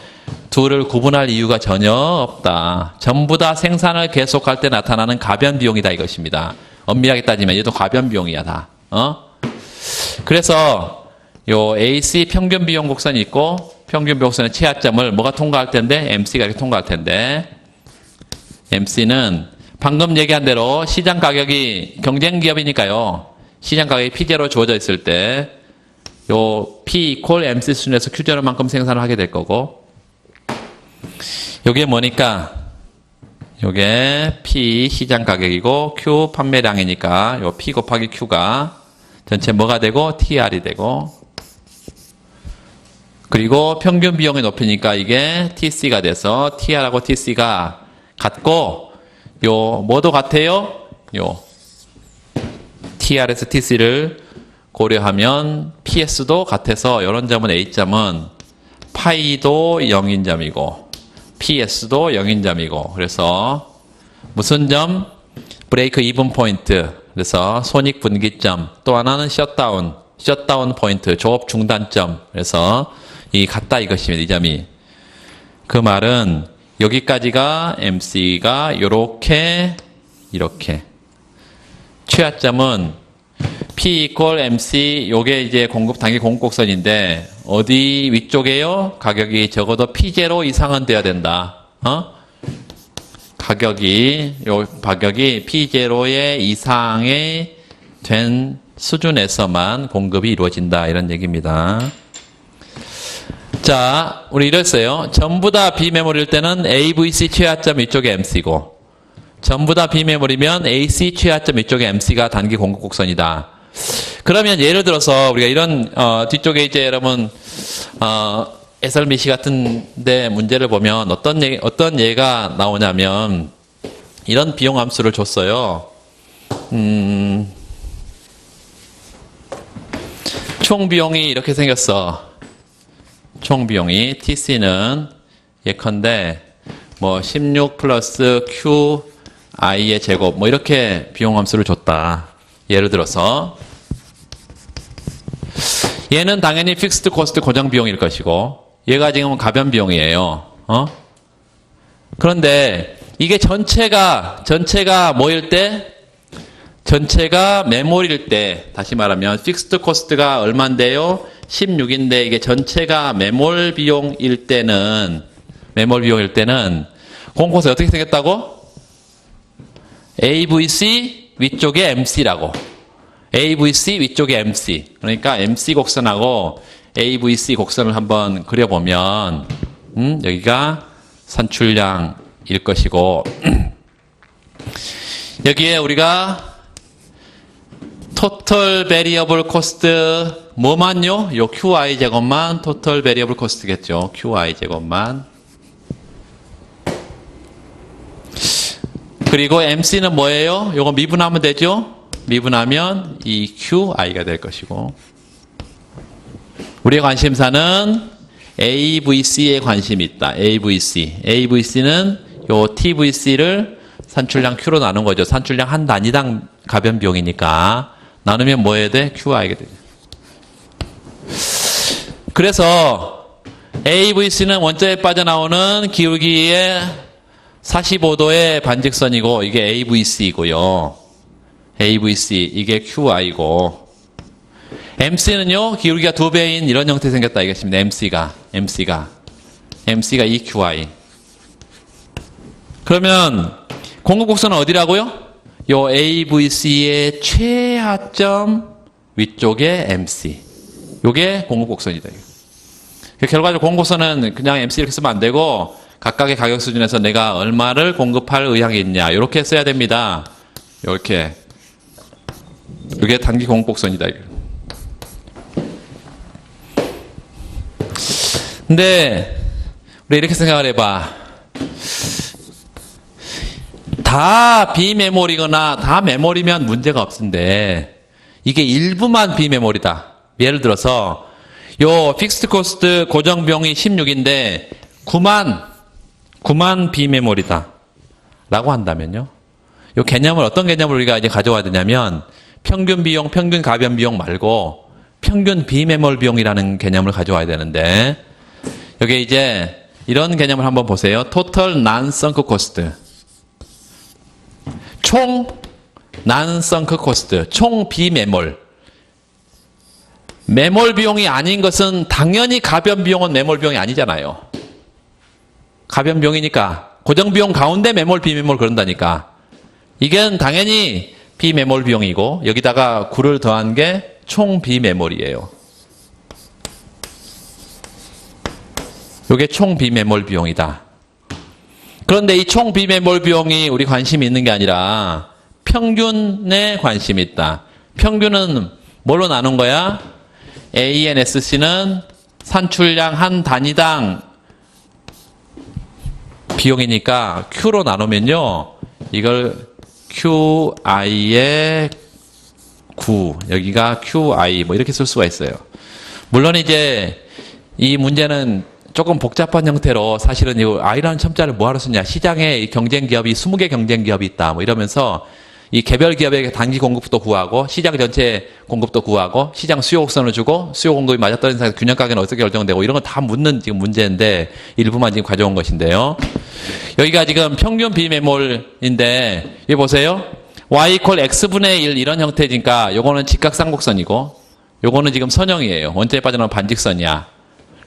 둘을 구분할 이유가 전혀 없다. 전부 다 생산을 계속할 때 나타나는 가변 비용이다 이것입니다. 엄밀하게 따지면 얘도 가변 비용이야 다. 그래서 요 AC 평균 비용 곡선이 있고 평균 비용 곡선의 최하점을 뭐가 통과할 텐데 MC가 이렇게 통과할 텐데 MC는 방금 얘기한 대로 시장 가격이 경쟁 기업이니까요. 시장 가격이 P0로 주어져 있을 때 요 P equal MC 수준에서 Q0만큼 생산을 하게 될 거고 요게 뭐니까 요게 P 시장 가격이고 Q 판매량이니까 요 P 곱하기 Q가 전체 뭐가 되고 TR이 되고 그리고 평균 비용이 높으니까 이게 TC가 돼서 TR하고 TC가 같고 요 뭐도 같아요? 요 TR에서 TC를 고려하면 PS도 같아서 이런 점은 A점은 파이도 0인 점이고 PS도 0인 점이고 그래서 무슨 점? 브레이크 이븐 포인트 그래서 손익 분기점 또 하나는 셧다운 포인트 조업 중단점 그래서 이 같다 이것입니다. 이 점이 그 말은 여기까지가 MC가 요렇게 이렇게 최하점은 P equal MC 요게 이제 단기 공급 곡선인데 어디 위쪽에요? 가격이 적어도 P0 이상은 돼야 된다. 가격이 P0의 이상의 된 수준에서만 공급이 이루어진다 이런 얘기입니다. 자, 우리 이랬어요. 전부 다 비메모리일 때는 AVC 최하점 이쪽에 MC고 전부 다 비메모리면 AC 최하점 이쪽에 MC가 단기 공급 곡선이다. 그러면 예를 들어서 우리가 이런 뒤쪽에 이제 여러분 SRBC 같은데 문제를 보면 어떤 예가 나오냐면 이런 비용 함수를 줬어요. 총 비용이 이렇게 생겼어. 총 비용이 TC는 예컨대 뭐 16 플러스 Q i의 제곱 뭐 이렇게 비용 함수를 줬다. 예를 들어서 얘는 당연히 픽스드 코스트 고정 비용일 것이고 얘가 지금은 가변 비용이에요. 그런데 이게 전체가 뭐일 때? 전체가 메모리일 때 다시 말하면 픽스드 코스트가 얼마인데요? 16인데 이게 전체가 메몰 비용일 때는 공코스 어떻게 생겼다고? AVC 위쪽에 MC라고. AVC 위쪽에 MC. 그러니까 MC 곡선하고 AVC 곡선을 한번 그려보면 여기가 산출량일 것이고 여기에 우리가 토탈 베리어블 코스트 뭐만요? 요 QI 제곱만 토탈 베리어블 코스트겠죠. QI 제곱만. 그리고 MC는 뭐예요? 요거 미분하면 되죠? 미분하면 이 QI가 될 것이고 우리의 관심사는 AVC에 관심이 있다. AVC는 요 TVC를 산출량 Q로 나눈 거죠. 산출량 한 단위당 가변 비용이니까 나누면 뭐 해야 돼? QI가 돼. 그래서 AVC는 원자에 빠져나오는 기울기의 45도의 반직선이고 이게 AVC이고요. AVC 이게 QI고 MC는요 기울기가 2배인 이런 형태 생겼다 이겠습니다. MC가 EQI. 그러면 공급곡선은 어디라고요? 요 AVC의 최하점 위쪽에 MC. 요게 공급곡선이다. 결과적으로 공급곡선은 그냥 MC 이렇게 쓰면 안 되고 각각의 가격 수준에서 내가 얼마를 공급할 의향이 있냐 이렇게 써야 됩니다. 이렇게 이게 단기 공급곡선이다. 근데 우리 이렇게 생각을 해봐. 다 비메모리거나 다 메모리면 문제가 없는데 이게 일부만 비메모리다. 예를 들어서 요 픽스트 코스트 고정 비용이 16인데 9만 비메모리다 라고 한다면요. 요 개념을 어떤 개념을 우리가 이제 가져와야 되냐면 평균 비용, 평균 가변 비용 말고 평균 비메몰 비용이라는 개념을 가져와야 되는데 여기 이제 이런 개념을 한번 보세요. Total Non-Sunk Cost. 총 Non-Sunk Cost. 총 비메몰. 메몰 비용이 아닌 것은 당연히 가변 비용은 메몰 비용이 아니잖아요. 가변 비용이니까 고정 비용 가운데 메몰 비메몰 그런다니까. 이건 당연히 비메몰 비용이고 여기다가 9를 더한 게 총 비메몰이에요. 이게 총 비메몰 비용이다. 그런데 이 총 비메몰 비용이 우리 관심이 있는 게 아니라 평균에 관심이 있다. 평균은 뭘로 나눈 거야? ANSC는 산출량 한 단위당 비용이니까 Q로 나누면요. 이걸 QI의 9, 여기가 QI 뭐 이렇게 쓸 수가 있어요. 물론 이제 이 문제는 조금 복잡한 형태로 사실은 이 I라는 첨자를 뭐하러 쓰냐. 시장에 경쟁 기업이 20개 경쟁 기업이 있다. 뭐 이러면서 이 개별 기업에게 단기 공급도 구하고 시장 전체 공급도 구하고 시장 수요 곡선을 주고 수요 공급이 맞아떨어진 상태에서 균형 가격은 어떻게 결정되고 이런 건 다 묻는 지금 문제인데 일부만 지금 가져온 것인데요. 여기가 지금 평균 비메몰인데 여기 보세요. y equal x분의 1 이런 형태니까 요거는 직각쌍곡선이고 요거는 지금 선형이에요. 원자에 빠져나온 반직선이야.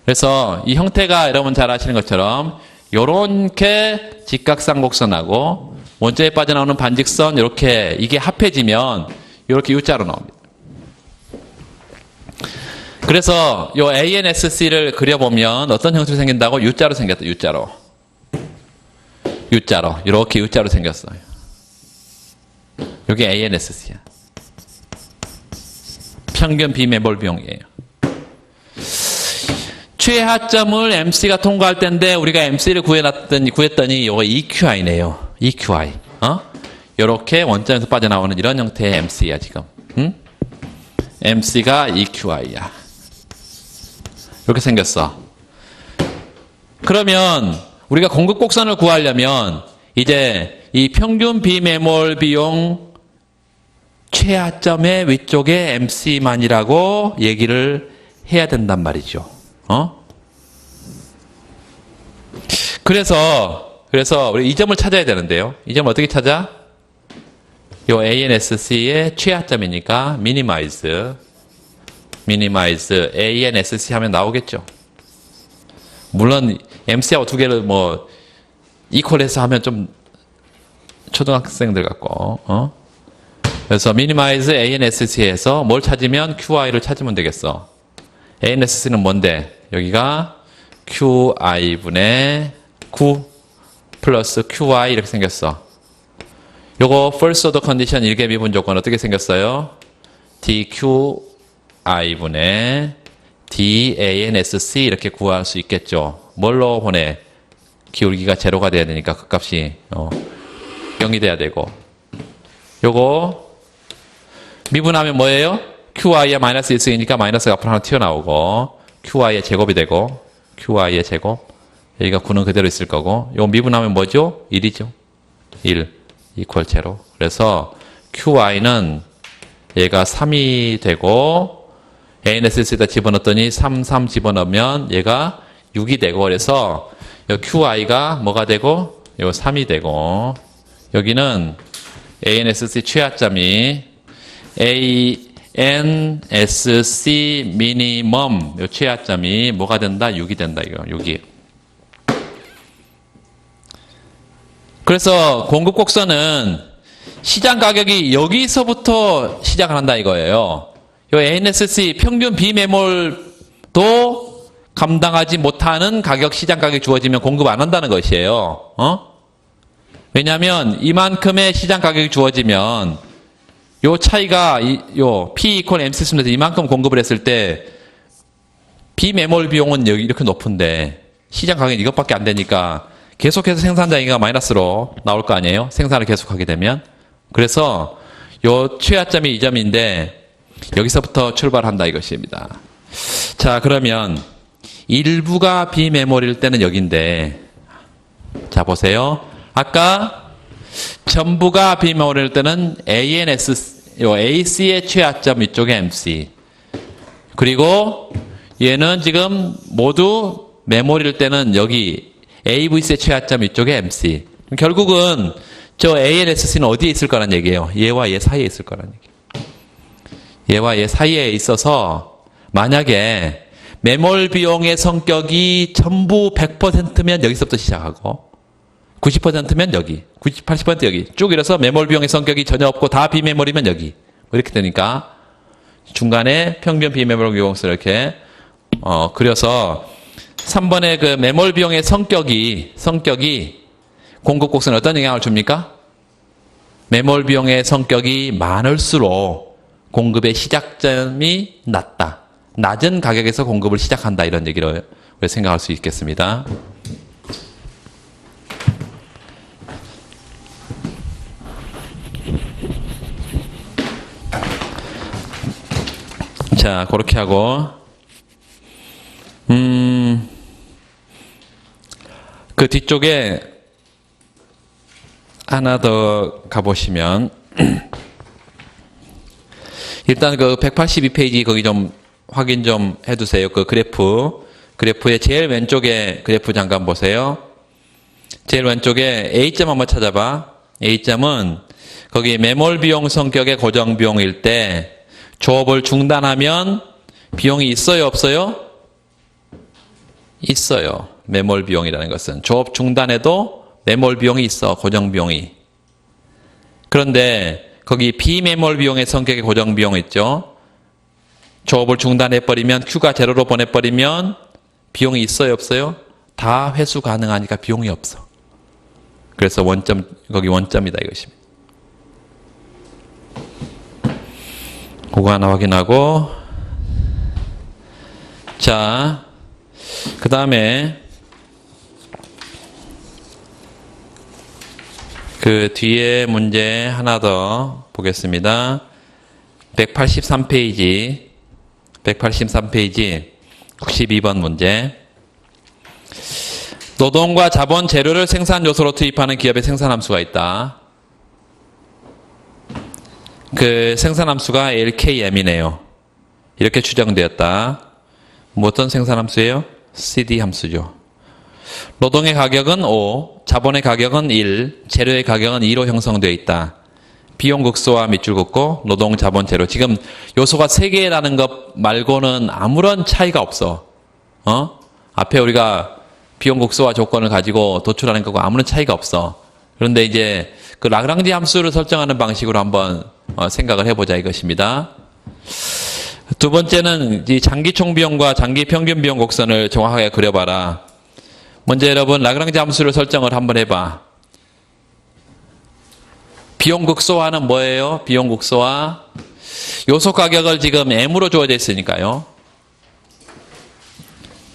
그래서 이 형태가 여러분 잘 아시는 것처럼 요렇게 직각쌍곡선하고 원자에 빠져나오는 반직선 이렇게 이게 합해지면 이렇게 U자로 나옵니다. 그래서 요 ANSC를 그려보면 어떤 형태로 생긴다고? U자로 생겼다. U자로 이렇게 U자로 생겼어요. 이게 ANSC야. 평균 비메몰 비용이에요. 최하점을 MC가 통과할 때인데 우리가 MC를 구했더니 이거 EQI네요. EQI. 요렇게 원점에서 빠져나오는 이런 형태의 MC야 지금. MC가 EQI야. 이렇게 생겼어. 그러면 우리가 공급 곡선을 구하려면 이제 이 평균 비메몰 비용 최하점의 위쪽에 MC만이라고 얘기를 해야 된단 말이죠. 그래서 우리 이 점을 찾아야 되는데요. 이 점을 어떻게 찾아? 요 ANSC의 최하점이니까 minimize ANSC 하면 나오겠죠. 물론 MC하고 두 개를 뭐 이퀄해서 하면 좀 초등학생들 같고 그래서 minimize ANSC에서 뭘 찾으면 QI를 찾으면 되겠어. ANSC는 뭔데? 여기가 QI분의 9 플러스 QI 이렇게 생겼어. 요거 first order condition 1개 미분 조건 어떻게 생겼어요? DQI분의 DANSC 이렇게 구할 수 있겠죠. 뭘로 보내? 기울기가 제로가 돼야 되니까 그 값이 0이 돼야 되고 요거 미분하면 뭐예요? QI의 마이너스 1승이니까 마이너스가 앞으로 하나 튀어나오고 QI의 제곱이 되고 QI의 제곱 여기가 9는 그대로 있을 거고 요 미분하면 뭐죠? 1이죠. 1. equal 제로. 그래서 QI는 얘가 3이 되고 ANSS에다 집어넣었더니 3, 3 집어넣으면 얘가 6이 되고 그래서 QI가 뭐가 되고 요 3이 되고 여기는 ANSC 최하점이 ANSC 미니멈 요 최하점이 뭐가 된다? 6이 된다 이거 6이. 그래서 공급 곡선은 시장 가격이 여기서부터 시작을 한다 이거예요. 요 ANSC 평균 비매몰도 감당하지 못하는 가격, 시장 가격이 주어지면 공급 안 한다는 것이에요. 왜냐하면 이만큼의 시장 가격이 주어지면 요 차이가 요 P equal MC 쓰면서 이만큼 공급을 했을 때 비매몰 비용은 여기 이렇게 높은데 시장 가격이 이것밖에 안 되니까 계속해서 생산자기가 마이너스로 나올 거 아니에요? 생산을 계속하게 되면. 그래서 요 최하점이 이 점인데 여기서부터 출발한다 이것입니다. 자, 그러면 일부가 비메모리일 때는 여기인데 자 보세요. 아까 전부가 비메모리일 때는 요 AC의 최하점 이쪽에 MC 그리고 얘는 지금 모두 메모리일 때는 여기 AVC의 최하점 이쪽에 MC. 결국은 저 ANSC는 어디에 있을 거란 얘기예요? 얘와 얘 사이에 있을 거란 얘기예요. 얘와 얘 사이에 있어서 만약에 매몰 비용의 성격이 전부 100%면 여기서부터 시작하고 90%면 여기, 90, 80% 여기 쭉 이래서 매몰 비용의 성격이 전혀 없고 다 비매몰이면 여기 뭐 이렇게 되니까 중간에 평균 비매몰 비용수를 이렇게 그려서 3번의 그 매몰 비용의 성격이 공급 곡선에 어떤 영향을 줍니까? 매몰 비용의 성격이 많을수록 공급의 시작점이 낮다. 낮은 가격에서 공급을 시작한다. 이런 얘기를 생각할 수 있겠습니다. 자, 그렇게 하고 그 뒤쪽에 하나 더 가보시면 일단 그 182페이지 거기 좀 확인 좀 해두세요. 그 그래프의 제일 왼쪽에 그래프 잠깐 보세요. 제일 왼쪽에 A점 한번 찾아봐. A점은 거기 매몰 비용 성격의 고정 비용일 때 조업을 중단하면 비용이 있어요, 없어요? 있어요. 매몰 비용이라는 것은 조업 중단에도 매몰 비용이 있어, 고정 비용이. 그런데 거기 비매몰 비용의 성격의 고정 비용 있죠? 조업을 중단해버리면 Q가 제로로 보내버리면 비용이 있어요, 없어요? 다 회수 가능하니까 비용이 없어. 그래서 원점, 거기 원점이다 이것입니다. 그거 하나 확인하고 자, 그 다음에 그 뒤에 문제 하나 더 보겠습니다. 183페이지 92번 문제. 노동과 자본 재료를 생산 요소로 투입하는 기업의 생산함수가 있다. 그 생산함수가 LKM이네요. 이렇게 추정되었다. 뭐 어떤 생산함수예요? CD 함수죠. 노동의 가격은 5, 자본의 가격은 1, 재료의 가격은 2로 형성되어 있다. 비용 극소와 밑줄 긋고 노동, 자본, 재료. 지금 요소가 3개라는 것 말고는 아무런 차이가 없어. 앞에 우리가 비용 극소화 조건을 가지고 도출하는 거고 아무런 차이가 없어. 그런데 이제 그 라그랑지 함수를 설정하는 방식으로 한번 생각을 해보자 이것입니다. 두 번째는 이 장기 총 비용과 장기 평균 비용 곡선을 정확하게 그려봐라. 먼저 여러분 라그랑지 함수를 설정을 한번 해봐. 비용 극소화는 뭐예요? 비용 극소화. 요소 가격을 지금 M으로 주어져 있으니까요.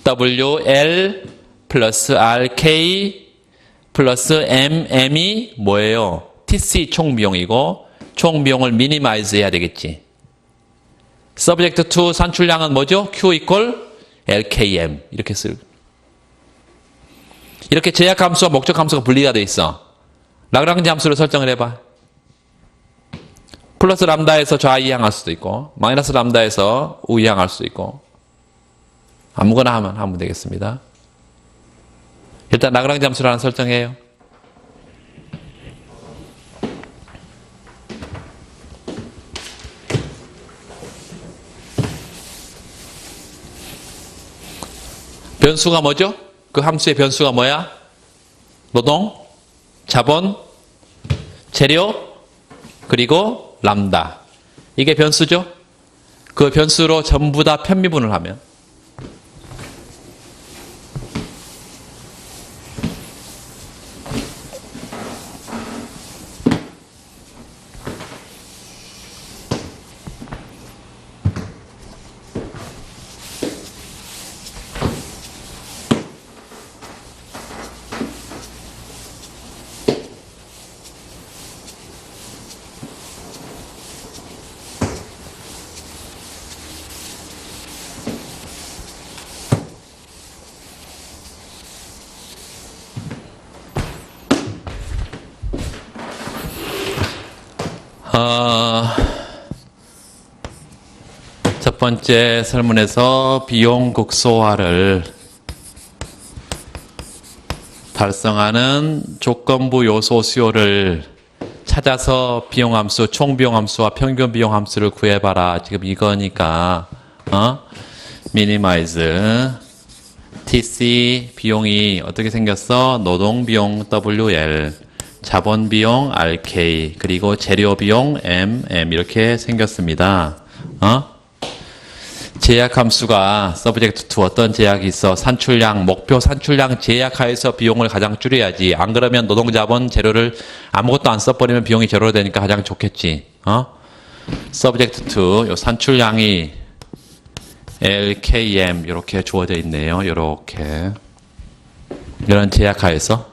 WL 플러스 RK 플러스 MM이 뭐예요? TC 총 비용이고 총 비용을 미니마이즈 해야 되겠지. 서브젝트 투 산출량은 뭐죠? Q 이퀄 LKM 이렇게 제약 함수와 목적 함수가 분리가 돼 있어. 라그랑지 함수를 설정을 해봐. 플러스 람다에서 좌이항할 수도 있고 마이너스 람다에서 우이항할 수도 있고 아무거나 하면 되겠습니다. 일단 라그랑지 함수를 하나 설정해요. 변수가 뭐죠? 그 함수의 변수가 뭐야? 노동, 자본, 재료, 그리고 람다. 이게 변수죠? 그 변수로 전부 다 편미분을 하면 첫 번째 설문에서 비용 극소화를 달성하는 조건부 요소 수요를 찾아서 비용함수, 총비용함수와 평균비용함수를 구해봐라. 지금 이거니까 minimize TC 비용이 어떻게 생겼어? 노동비용 WL, 자본비용 RK, 그리고 재료비용 MM 이렇게 생겼습니다. 제약함수가 subject to 어떤 제약이 있어? 산출량, 목표 산출량 제약하에서 비용을 가장 줄여야지. 안 그러면 노동자본 재료를 아무것도 안 써버리면 비용이 제로로 되니까 가장 좋겠지. subject to 요 산출량이 LKM 이렇게 주어져 있네요. 이렇게 이런 제약하에서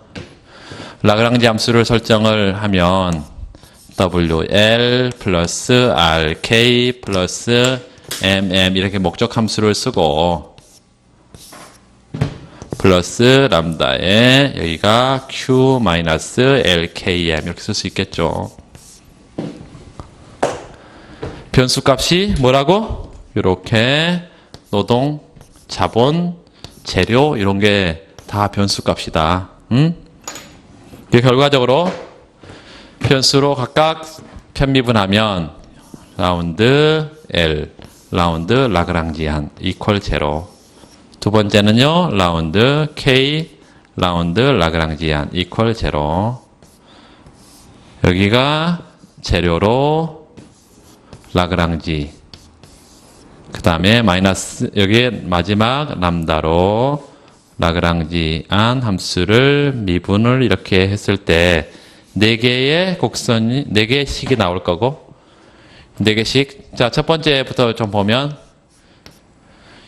라그랑지 함수를 설정을 하면 WL 플러스 RK 플러스 MM 이렇게 목적 함수를 쓰고 플러스 람다에 여기가 Q 마이너스 LKM 이렇게 쓸 수 있겠죠. 변수값이 뭐라고? 이렇게 노동, 자본, 재료 이런 게 다 변수값이다. 결과적으로 변수로 각각 편미분하면 라운드 L, 라운드 라그랑지안 이퀄 제로. 두 번째는요, 라운드 K, 라운드 라그랑지안 이퀄 제로. 여기가 재료로 라그랑지. 그 다음에 마이너스, 여기에 마지막 람다로 라그랑지안 함수를 미분을 이렇게 했을 때 4개의 곡선이 4개씩이 나올 거고 4개씩. 자, 첫 번째부터 좀 보면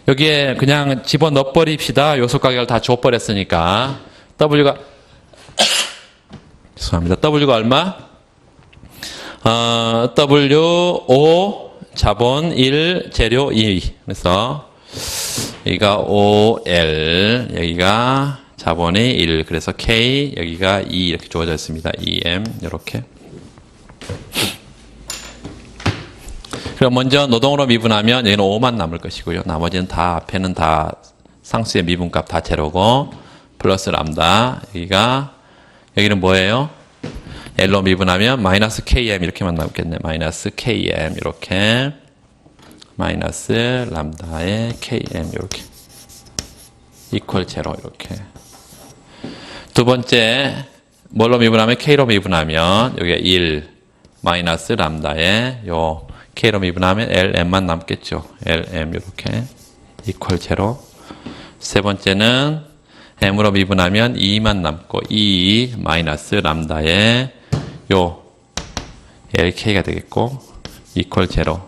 여기에 그냥 집어넣어 버립시다. 요소 가격을 다 줘 버렸으니까 W가 죄송합니다. W가 얼마? W5 자본 1 재료 2. 그래서 여기가 OL, 여기가 자본이 1, 그래서 K, 여기가 2 이렇게 주어져 있습니다. EM 이렇게. 그럼 먼저 노동으로 미분하면 여기는 5만 남을 것이고요. 나머지는 다 앞에는 다 상수의 미분값 다 제로고 플러스 람다. 여기는 뭐예요? L로 미분하면 마이너스 KM 이렇게만 남겠네. 마이너스 KM 이렇게. 마이너스 람다의 KM 이렇게 이퀄 제로 이렇게. 두 번째 뭘로 미분하면 K로 미분하면 여기가 1 마이너스 람다의 요 K로 미분하면 LM만 남겠죠. LM 이렇게 이퀄 제로. 세 번째는 M으로 미분하면 2만 남고 2 마이너스 람다의 요 LK가 되겠고 이퀄 제로.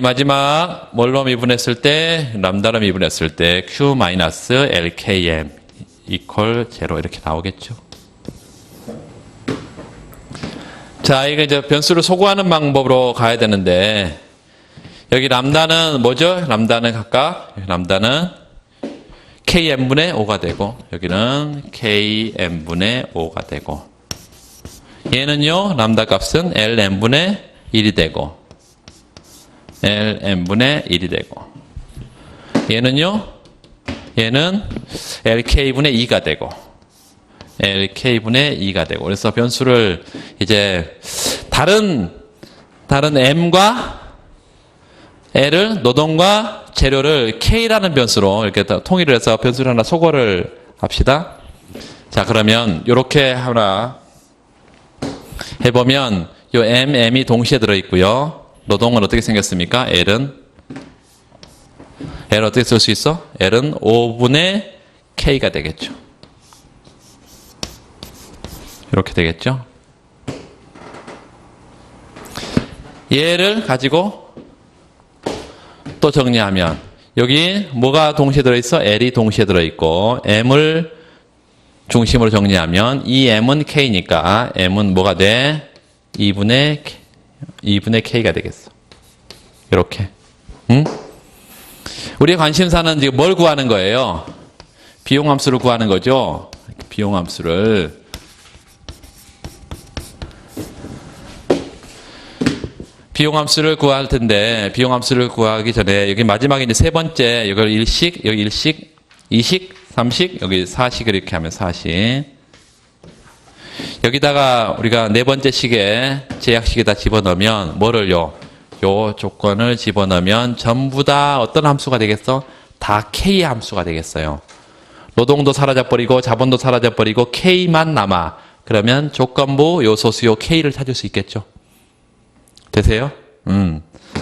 마지막 뭘로 미분했을 때 람다로 미분했을 때 Q 마이너스 LKM 이퀄 제로 이렇게 나오겠죠. 자, 이거 이제 변수를 소구하는 방법으로 가야 되는데 여기 람다는 뭐죠? 람다는 각각 람다는 KM분의 5가 되고, 여기는 KM분의 5가 되고, 얘는요, 람다 값은 LM분의 1이 되고, LM분의 1이 되고, 얘는요, 얘는 LK분의 2가 되고, LK분의 2가 되고, 그래서 변수를 이제 다른 M과 L을, 노동과 재료를 K라는 변수로 이렇게 통일을 해서 변수를 하나 소거를 합시다. 자, 그러면 이렇게 하나 해보면 요 M이 동시에 들어있고요. 노동은 어떻게 생겼습니까? L은 어떻게 쓸 수 있어? L은 5분의 K가 되겠죠. 이렇게 되겠죠. 얘를 가지고 또 정리하면 여기 뭐가 동시에 들어있어? L이 동시에 들어있고 M을 중심으로 정리하면 이 M은 K니까 M은 뭐가 돼? 2분의 K가 되겠어. 이렇게. 응? 우리의 관심사는 지금 뭘 구하는 거예요? 비용함수를 구하는 거죠. 비용함수를. 비용함수를 구할 텐데, 비용함수를 구하기 전에, 여기 마지막에 이제 세 번째, 이걸 1식, 여기 1식, 2식, 3식, 여기 4식을 이렇게 하면 4식. 여기다가 우리가 네 번째 식에, 제약식에다 집어넣으면, 뭐를요? 요 조건을 집어넣으면 전부 다 어떤 함수가 되겠어? 다 K 함수가 되겠어요. 노동도 사라져버리고, 자본도 사라져버리고, K만 남아. 그러면 조건부 요소 수요 K를 찾을 수 있겠죠? 되세요?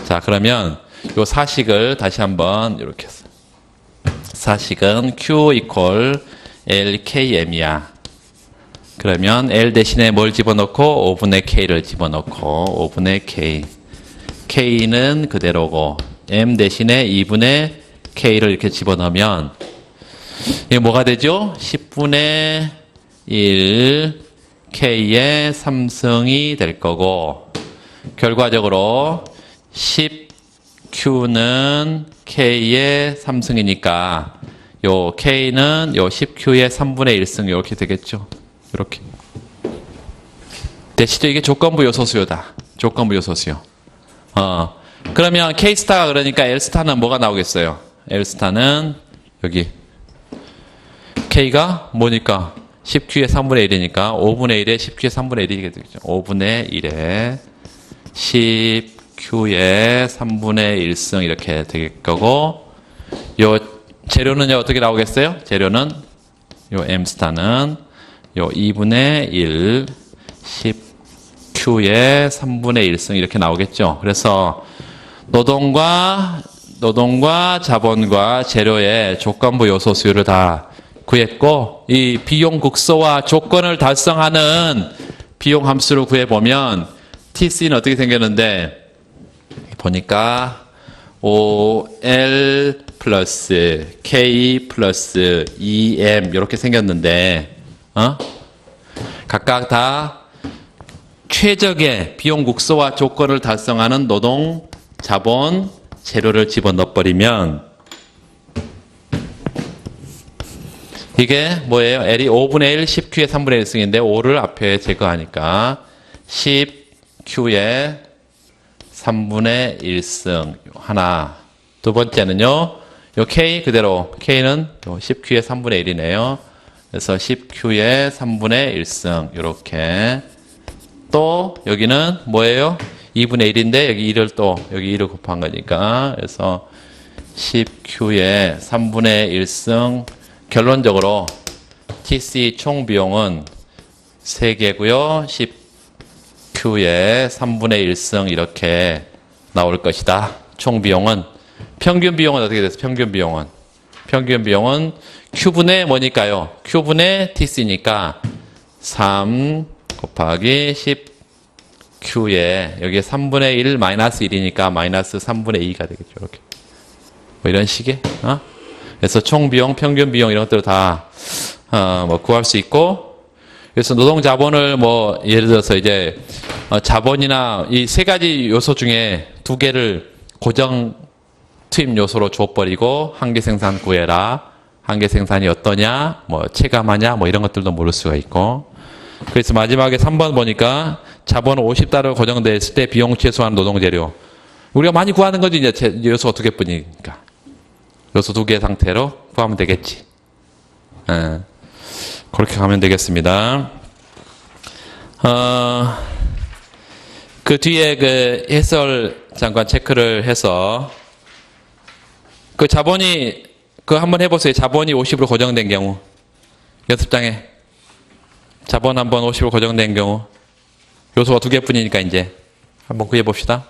자, 그러면 요 사식을 다시 한번 이렇게 했어요. 사식은 Q equal LKM이야. 그러면 L 대신에 뭘 집어넣고 5분의 K를 집어넣고 5분의 K. K는 그대로고 M 대신에 2분의 K를 이렇게 집어넣으면 이게 뭐가 되죠? 10분의 1 K의 3승이 될 거고 결과적으로 10Q는 K의 3승이니까 요 K는 요 10Q의 3분의 1승 이렇게 되겠죠. 이렇게. 대시죠. 이게 조건부 요소 수요다. 조건부 요소 수요. 그러면 K스타가 그러니까 L스타는 뭐가 나오겠어요? L스타는 여기 K가 뭐니까 10Q의 3분의 1이니까 5분의 1에 10Q의 3분의 1이 되겠죠. 5분의 1에 10Q의 3분의 1승 이렇게 될 거고 요 재료는요 어떻게 나오겠어요? 재료는 요 M스타는 요 2분의 1 10Q의 3분의 1승 이렇게 나오겠죠. 그래서 노동과 자본과 재료의 조건부 요소 수요를 다 구했고 이 비용 국소와 조건을 달성하는 비용 함수를 구해보면 TC는 어떻게 생겼는데 보니까 OL 플러스 K 플러스 EM 이렇게 생겼는데 각각 다 최적의 비용 국소와 조건을 달성하는 노동, 자본, 재료를 집어넣어버리면 이게 뭐예요? L이 5분의 1, 10Q의 3분의 1승인데 5를 앞에 제거하니까 10Q의 3분의 1승 하나. 두 번째는요. 요 K 그대로 K는 요 10Q의 3분의 1이네요. 그래서 10Q의 3분의 1승 이렇게. 또 여기는 뭐예요? 2분의 1인데 여기 1을 또 여기 1을 곱한 거니까 그래서 10Q의 3분의 1승 결론적으로 TC 총 비용은 3개고요. 10Q의 3분의 1승 이렇게 나올 것이다. 총 비용은 평균 비용은 어떻게 됐어? 평균 비용은 Q분의 뭐니까요? Q분의 TC니까 3 곱하기 10Q에 여기에 3분의 1 마이너스 1이니까 마이너스 3분의 2가 되겠죠. 이렇게. 뭐 이런 식의. 그래서 총 비용, 평균 비용 이런 것들을 다 뭐 구할 수 있고 그래서 노동 자본을 뭐 예를 들어서 이제 자본이나 이 세 가지 요소 중에 두 개를 고정 투입 요소로 줘버리고 한계 생산 구해라 한계 생산이 어떠냐, 뭐 체감하냐, 뭐 이런 것들도 모를 수가 있고. 그래서 마지막에 3번 보니까 자본 50달러 고정됐을 때 비용 최소한 노동재료. 우리가 많이 구하는 거지, 이제 요소 2개뿐이니까. 요소 2개 상태로 구하면 되겠지. 그렇게 가면 되겠습니다. 그 뒤에 그 해설 잠깐 체크를 해서 그 자본이 그거 한번 해보세요. 자본이 50으로 고정된 경우 연습장에 자본 한번 50으로 고정된 경우 요소가 2개뿐이니까 이제 한번 구해 봅시다.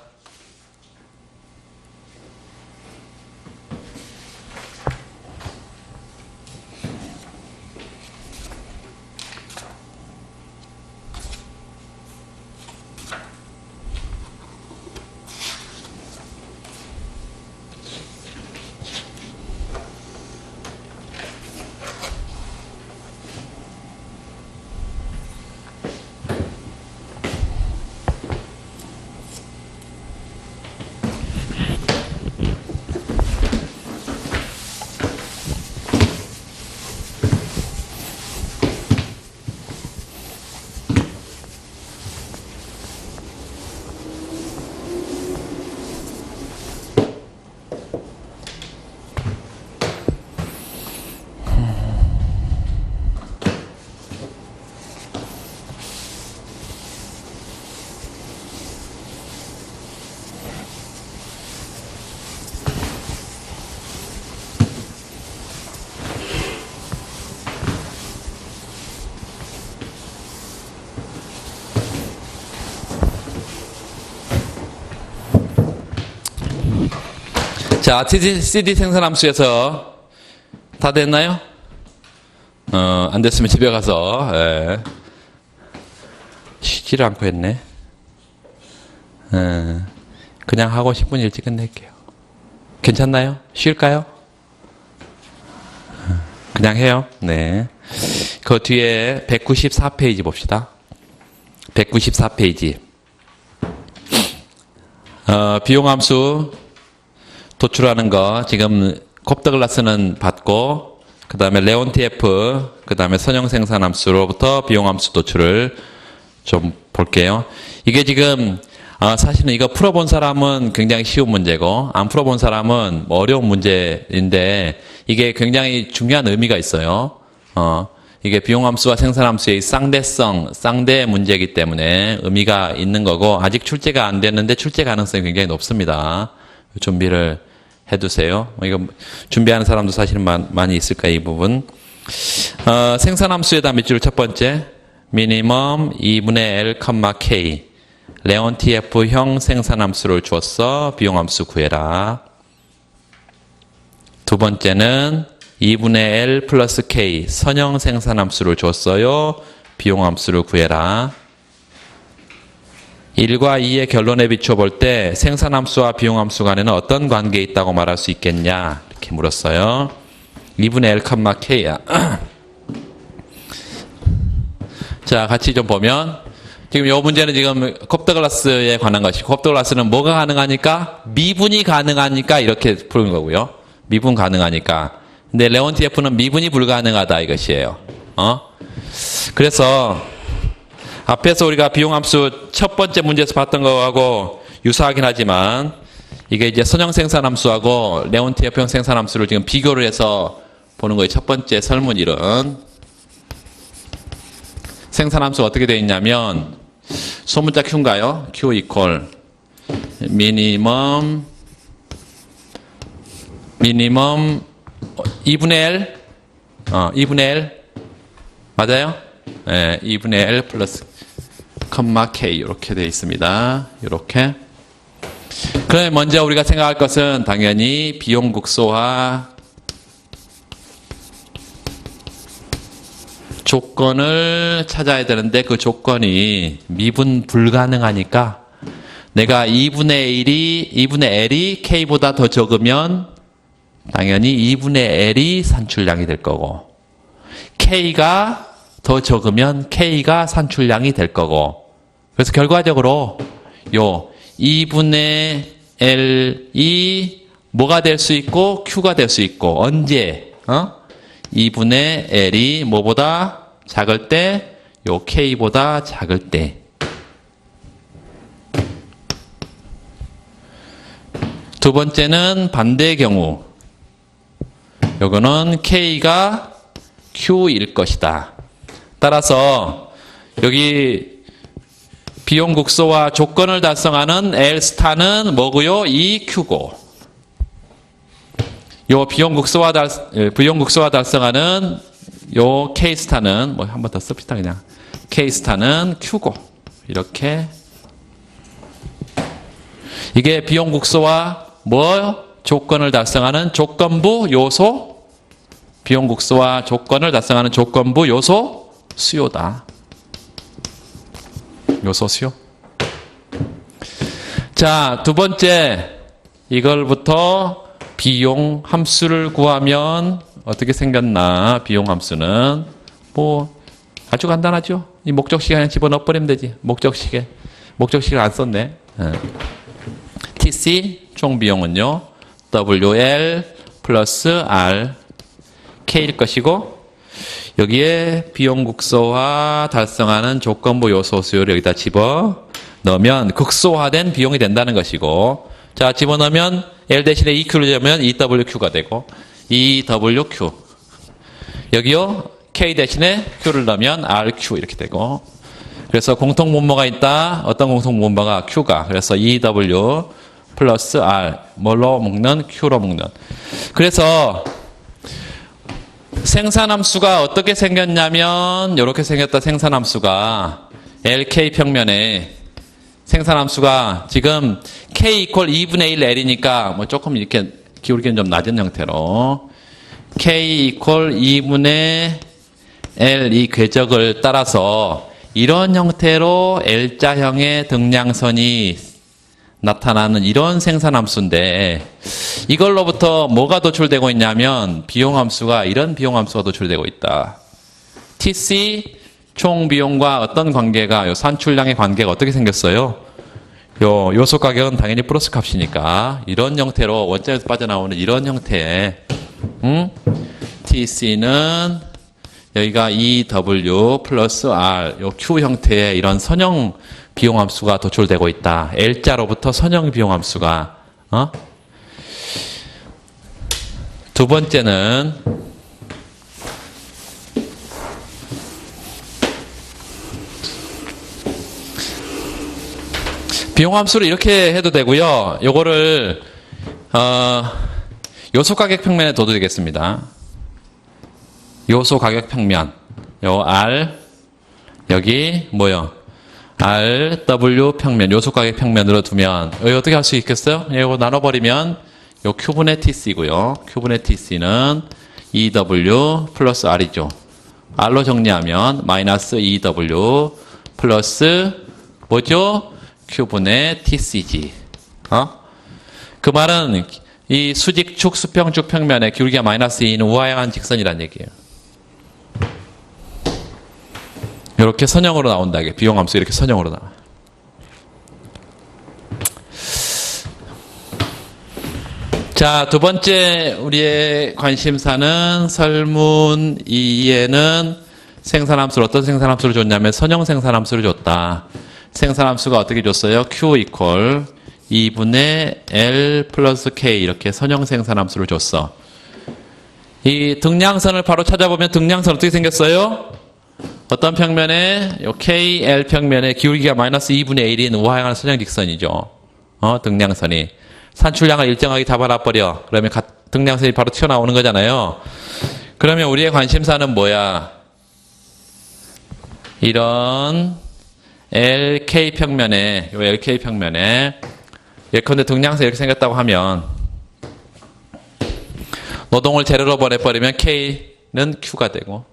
자, CD 생산함수에서 다 됐나요? 안 됐으면 집에 가서 쉬지를 않고 했네. 그냥 하고 10분 일찍 끝낼게요. 괜찮나요? 쉴까요? 그냥 해요. 네. 그 뒤에 194페이지 봅시다. 194페이지. 비용함수 도출하는 거 지금 콥더글라스는 받고 그 다음에 레온TF 그 다음에 선형생산함수로부터 비용함수 도출을 좀 볼게요. 이게 지금 사실은 이거 풀어본 사람은 굉장히 쉬운 문제고 안 풀어본 사람은 뭐 어려운 문제인데 이게 굉장히 중요한 의미가 있어요. 이게 비용함수와 생산함수의 쌍대성, 쌍대 문제이기 때문에 의미가 있는 거고 아직 출제가 안 됐는데 출제 가능성이 굉장히 높습니다. 준비를 해두세요. 이거 준비하는 사람도 사실은 많이 있을 거예요, 이 부분. 생산함수에다 밑줄 첫 번째, 미니멈 2분의 L, K. 레온TF형 생산함수를 주었어. 비용함수 구해라. 두 번째는 2분의 L 플러스 K. 선형 생산함수를 줬어요. 비용함수를 구해라. 1과 2의 결론에 비춰볼 때 생산함수와 비용함수 간에는 어떤 관계에 있다고 말할 수 있겠냐 이렇게 물었어요. 2분의 L, K야. 자, 같이 좀 보면 지금 이 문제는 지금 콥더글라스에 관한 것이고 콥더글라스는 뭐가 가능하니까? 미분이 가능하니까 이렇게 푸는 거고요. 미분 가능하니까. 근데 레온TF는 미분이 불가능하다 이것이에요. 그래서 앞에서 우리가 비용함수 첫 번째 문제에서 봤던 거하고 유사하긴 하지만 이게 이제 선형 생산함수하고 레온TF형 생산함수를 지금 비교를 해서 보는 거예요. 첫 번째 설문일은 생산함수가 어떻게 되어 있냐면 소문자 Q인가요? Q 이퀄 미니멈 2분의 L 2분의 L 맞아요? 네, 2분의 L 플러스 K 이렇게 되어 있습니다. 이렇게. 그럼 먼저 우리가 생각할 것은 당연히 비용 국소화 조건을 찾아야 되는데 그 조건이 미분 불가능하니까 내가 2분의 L이 K보다 더 적으면 당연히 2분의 L이 산출량이 될 거고 K가 더 적으면 K가 산출량이 될 거고 그래서 결과적으로 요 2분의 L이 뭐가 될 수 있고 Q가 될 수 있고 언제? 2분의 L이 뭐보다 작을 때, 요 K보다 작을 때. 두 번째는 반대의 경우. 요거는 K가 Q일 것이다. 따라서 여기 비용국소와 조건을 달성하는 L스타는 뭐고요? 이 Q고. 요 비용국소와 달성하는 요 K스타는 뭐 한 번 더 씁시다 그냥. K스타는 Q고. 이렇게 이게 비용국소와 조건을 달성하는 조건부 요소, 비용국소와 조건을 달성하는 조건부 요소 수요다. 요소 수요. 자, 두 번째, 이걸부터 비용 함수를 구하면 어떻게 생겼나? 비용 함수는 뭐 아주 간단하죠. 이 목적식에 그냥 집어넣어 버리면 되지. 목적식을 안 썼네. TC 총 비용은요, WL 플러스 R K일 것이고, 여기에 비용국소화 달성하는 조건부 요소 수요를 여기다 집어 넣으면 극소화된 비용이 된다는 것이고, 자, 집어 넣으면 L 대신에 EQ를 넣으면 EWQ가 되고, EWQ. 여기요, K 대신에 Q를 넣으면 RQ 이렇게 되고, 그래서 공통 분모가 있다. 어떤 공통 분모가 Q가. 그래서 EW 플러스 R. 뭘로 묶는? Q로 묶는. 그래서 생산함수가 어떻게 생겼냐면 이렇게 생겼다. 생산함수가 LK 평면에 생산함수가 지금 K 이퀄 2분의 1 L이니까 뭐 조금 이렇게 기울기는 좀 낮은 형태로 K 이퀄 2분의 L 이 궤적을 따라서 이런 형태로 L자형의 등량선이 나타나는 이런 생산함수인데, 이걸로부터 뭐가 도출되고 있냐면 비용함수가, 이런 비용함수가 도출되고 있다. TC 총 비용과 어떤 관계가, 요 산출량의 관계가 어떻게 생겼어요? 요 요소 가격은 당연히 플러스 값이니까 이런 형태로 원점에서 빠져나오는 이런 형태의 TC는 여기가 EW 플러스 R, 요 Q 형태의 이런 선형 비용함수가 도출되고 있다. L자로부터 선형 비용함수가. 두 번째는 비용함수를 이렇게 해도 되고요. 요거를 요소 가격 평면에 둬도 되겠습니다. 요소 가격 평면. 요 R 여기 뭐요? RW 평면, 요소 가격 평면으로 두면 여기 어떻게 할 수 있겠어요? 이거 나눠버리면 요 Q분의 TC고요. Q분의 TC는 EW 플러스 R이죠. R로 정리하면 마이너스 EW 플러스 뭐죠? Q분의 TC지. 그 말은 이 수직축 수평축 평면에 기울기가 마이너스 2는 우하향한 직선이란 얘기예요. 이렇게 선형으로 나온다. 이게 비용함수 이렇게 선형으로 나와. 자, 두 번째 우리의 관심사는 설문 2에는 생산함수를 어떤 생산함수를 줬냐면 선형 생산함수를 줬다. 생산함수가 어떻게 줬어요? Q 이퀄 2분의 L 플러스 K 이렇게 선형 생산함수를 줬어. 이 등량선을 바로 찾아보면 등량선 어떻게 생겼어요? 어떤 평면에 요 KL 평면에 기울기가 마이너스 2분의 1인 우하향하는 선형 직선이죠. 등량선이 산출량을 일정하게 잡아놔버려. 그러면 등량선이 바로 튀어나오는 거잖아요. 그러면 우리의 관심사는 뭐야? 이런 LK 평면에 요 LK 평면에 예컨대 등량선 이렇게 생겼다고 하면 노동을 재료로 보내버리면 K는 Q가 되고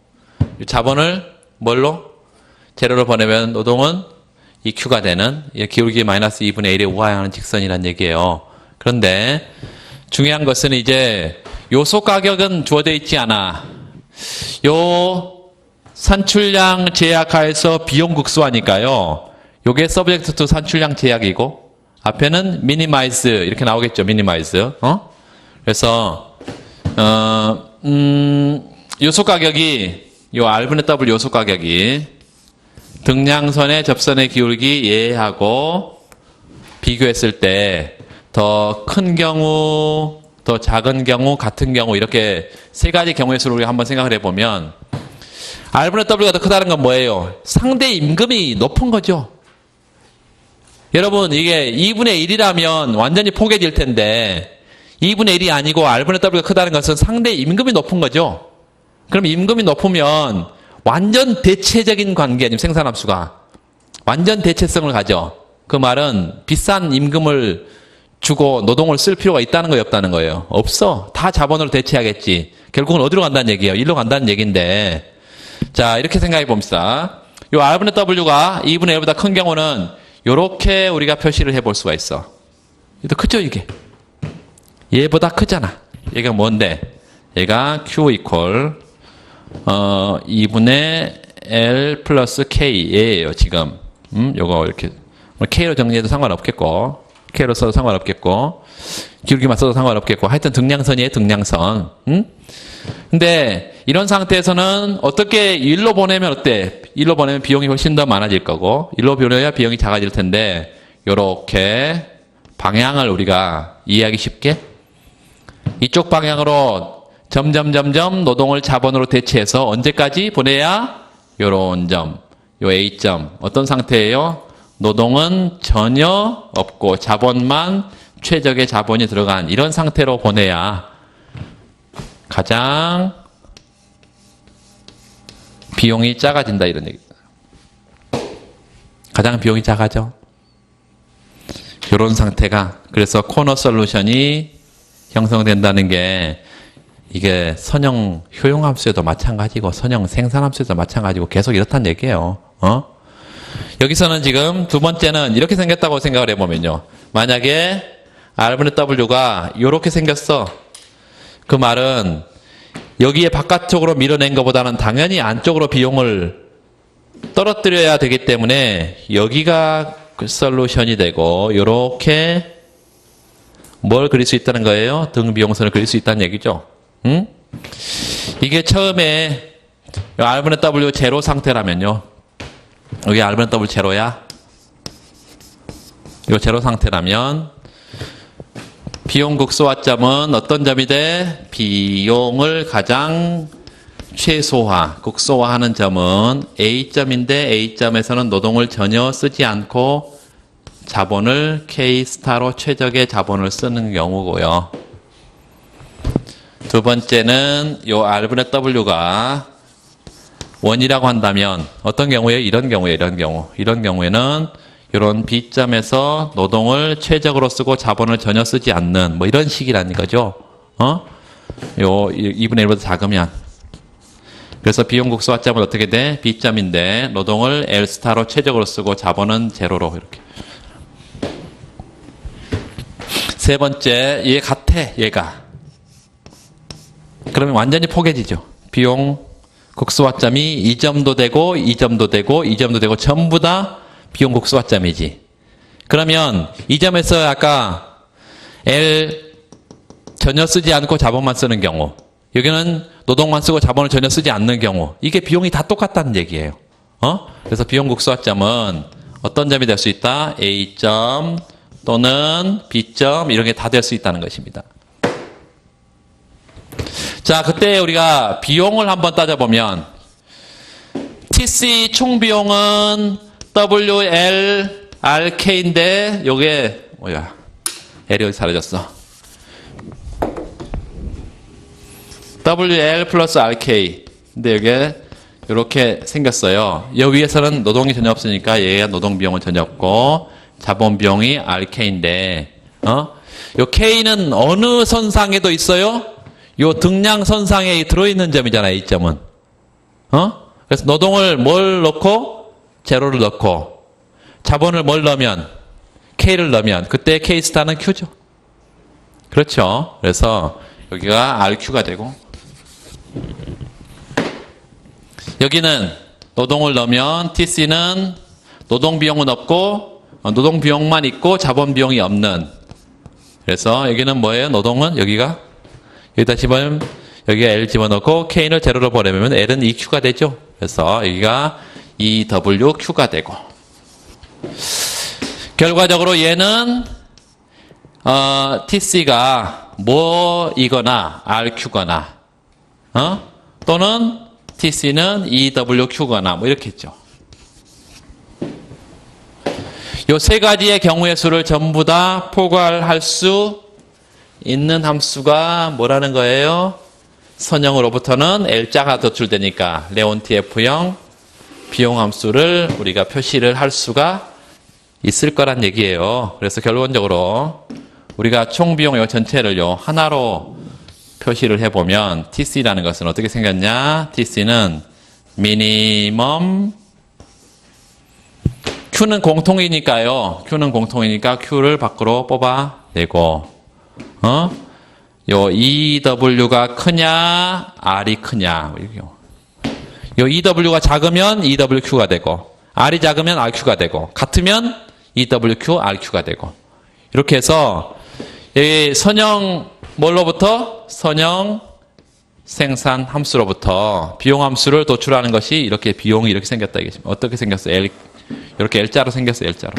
자본을 뭘로? 재료로 보내면 노동은 EQ가 되는 기울기 마이너스 2분의 1에 우하향하는 직선이란 얘기예요. 그런데 중요한 것은 이제 요소 가격은 주어져 있지 않아. 요 산출량 제약하에서 비용 극소화니까요. 요게 서브젝트 투 산출량 제약이고 앞에는 미니마이즈 이렇게 나오겠죠. 미니마이즈. 그래서 요소 가격이, 요 R분의 W 요소 가격이 등량선의 접선의 기울기 예하고 비교했을 때 더 큰 경우, 더 작은 경우, 같은 경우 이렇게 세 가지 경우의 수를 우리가 한번 생각을 해보면 R분의 W가 더 크다는 건 뭐예요? 상대 임금이 높은 거죠. 여러분 이게 2분의 1이라면 완전히 포개질 텐데 2분의 1이 아니고 R분의 W가 크다는 것은 상대 임금이 높은 거죠. 그럼 임금이 높으면 완전 대체적인 관계 아니면 생산함수가 완전 대체성을 가져. 그 말은 비싼 임금을 주고 노동을 쓸 필요가 있다는 거예요, 없다는 거예요? 없어. 다 자본으로 대체하겠지. 결국은 어디로 간다는 얘기예요? 일로 간다는 얘기인데. 자, 이렇게 생각해 봅시다. 요 R분의 W가 2분의 1보다 큰 경우는 요렇게 우리가 표시를 해볼 수가 있어. 더 크죠, 이게? 얘보다 크잖아. 얘가 뭔데? 얘가 Q 이퀄 2분의 L 플러스 K 얘예요, 지금. 요거 이렇게 K로 정리해도 상관없겠고, K로 써도 상관없겠고, 기울기만 써도 상관없겠고, 하여튼 등량선이에요, 등량선. 근데 이런 상태에서는 어떻게 일로 보내면 어때? 일로 보내면 비용이 훨씬 더 많아질 거고, 일로 보내야 비용이 작아질 텐데, 요렇게 방향을 우리가 이해하기 쉽게 이쪽 방향으로 점점 노동을 자본으로 대체해서 언제까지 보내야? 요런 점, 요 A점. 어떤 상태예요? 노동은 전혀 없고 자본만 최적의 자본이 들어간 이런 상태로 보내야 가장 비용이 작아진다 이런 얘기입니다. 가장 비용이 작아져. 이런 상태가 그래서 코너 솔루션이 형성된다는 게 이게 선형 효용함수에도 마찬가지고 선형 생산함수에도 마찬가지고 계속 이렇다는 얘기예요. 여기서는 지금 두 번째는 이렇게 생겼다고 생각을 해보면요. 만약에 R분의 W가 이렇게 생겼어. 그 말은 여기에 바깥쪽으로 밀어낸 것보다는 당연히 안쪽으로 비용을 떨어뜨려야 되기 때문에 여기가 그 솔루션이 되고 이렇게 뭘 그릴 수 있다는 거예요? 등비용선을 그릴 수 있다는 얘기죠. 이게 처음에 R분의 W 제로 상태라면요. 여기 R분의 W 제로야. 이거 제로 상태라면 비용 극소화점은 어떤 점이 돼? 비용을 가장 최소화, 극소화하는 점은 A점인데 A점에서는 노동을 전혀 쓰지 않고 자본을 K-스타로 최적의 자본을 쓰는 경우고요. 두 번째는 요 R분의 W가 원이라고 한다면 어떤 경우에 이런 경우에 이런 경우에는 이런 B점에서 노동을 최적으로 쓰고 자본을 전혀 쓰지 않는 뭐 이런 식이라는 거죠. 요 2분의 1보다 작으면 그래서 비용 극소화점은 어떻게 돼? B점인데 노동을 L스타로 최적으로 쓰고 자본은 제로로 이렇게. 세 번째 얘 같아 얘가. 그러면 완전히 포개지죠. 비용 극소화점이 이 점도 되고 이 점도 되고 이 점도 되고 전부 다 비용 극소화점이지. 그러면 이 점에서 아까 L 전혀 쓰지 않고 자본만 쓰는 경우 여기는 노동만 쓰고 자본을 전혀 쓰지 않는 경우 이게 비용이 다 똑같다는 얘기예요. 그래서 비용 극소화점은 어떤 점이 될 수 있다? A점 또는 B점 이런 게 다 될 수 있다는 것입니다. 자, 그때 우리가 비용을 한번 따져보면 TC 총 비용은 WLRK인데 요게 뭐야? L이 어디 사라졌어? WL 플러스 RK. 근데 여기에 이렇게 생겼어요. 여기 위에서는 노동이 전혀 없으니까 얘가 노동 비용은 전혀 없고 자본 비용이 RK인데 요 K는 어느 선상에도 있어요? 요 등량 선상에 들어있는 점이잖아요, 이 점은. 그래서 노동을 뭘 넣고? 제로를 넣고. 자본을 뭘 넣으면? K를 넣으면. 그때 K스타는 Q죠. 그렇죠. 그래서 여기가 RQ가 되고. 여기는 노동을 넣으면 TC는 노동 비용은 없고, 노동 비용만 있고 자본 비용이 없는. 그래서 여기는 뭐예요? 노동은 여기가? 여기다 집어넣으면 여기가 L 집어넣고 K를 제로로 보내면 L은 EQ가 되죠. 그래서 여기가 EWQ가 되고 결과적으로 얘는 TC가 뭐이거나 RQ거나 또는 TC는 EWQ거나 뭐 이렇게 했죠. 요 세 가지의 경우의 수를 전부 다 포괄할 수 있는 함수가 뭐라는 거예요? 선형으로부터는 L자가 도출되니까 레온티F형 비용함수를 우리가 표시를 할 수가 있을 거란 얘기예요. 그래서 결론적으로 우리가 총 비용 요 전체를요 하나로 표시를 해보면 TC라는 것은 어떻게 생겼냐? TC는 미니멈 Q는 공통이니까요. Q는 공통이니까 Q를 밖으로 뽑아내고 요 EW가 크냐 R이 크냐 요 EW가 작으면 EWQ가 되고 R이 작으면 RQ가 되고 같으면 EWQ, RQ가 되고 이렇게 해서 이 선형 뭘로부터? 선형 생산 함수로부터 비용 함수를 도출하는 것이 이렇게 비용이 이렇게 생겼다 이겠습니다. 어떻게 생겼어요? L, 이렇게 L자로 생겼어요. L자로.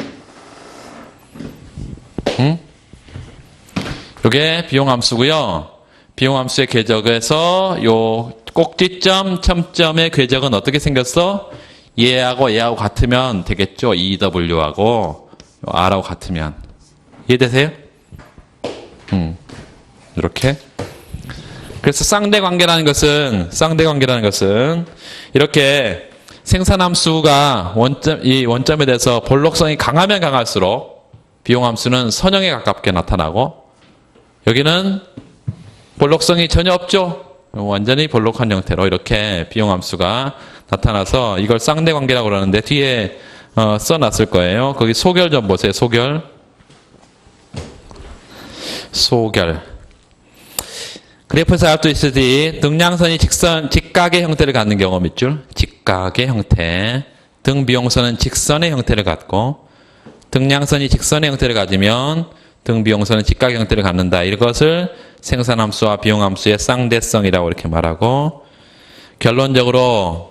이게 비용 함수고요. 비용 함수의 궤적에서 요 꼭지점, 첨점의 궤적은 어떻게 생겼어? 얘하고 얘하고 같으면 되겠죠. EW하고 R하고 같으면. 이해되세요? 이렇게. 그래서 쌍대관계라는 것은 이렇게 생산함수가 이 원점에 대해서 볼록성이 강하면 강할수록 비용함수는 선형에 가깝게 나타나고 여기는 볼록성이 전혀 없죠. 완전히 볼록한 형태로 이렇게 비용함수가 나타나서 이걸 쌍대관계라고 그러는데 뒤에 써놨을 거예요. 거기 소결 좀 보세요. 소결. 그래프에서 알 수 있으니 등량선이 직각의 형태를 갖는 경우 밑줄. 직각의 형태. 등비용선은 직선의 형태를 갖고 등량선이 직선의 형태를 가지면 등비용선은 직각의 형태를 갖는다. 이것을 생산함수와 비용함수의 쌍대성이라고 이렇게 말하고 결론적으로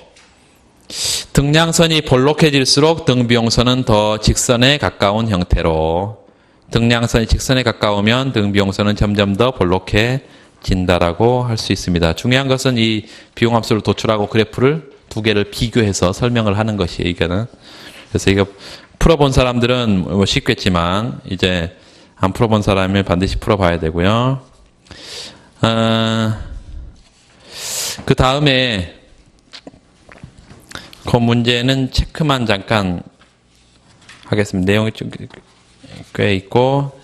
등량선이 볼록해질수록 등비용선은 더 직선에 가까운 형태로 등량선이 직선에 가까우면 등비용선은 점점 더 볼록해진다라고 할 수 있습니다. 중요한 것은 이 비용함수를 도출하고 그래프를 두 개를 비교해서 설명을 하는 것이에요. 이거는. 그래서 이거 풀어본 사람들은 뭐 쉽겠지만 이제 안 풀어본 사람은 반드시 풀어봐야 되고요. 그 다음에 그 문제는 체크만 잠깐 하겠습니다. 내용이 좀 꽤 있고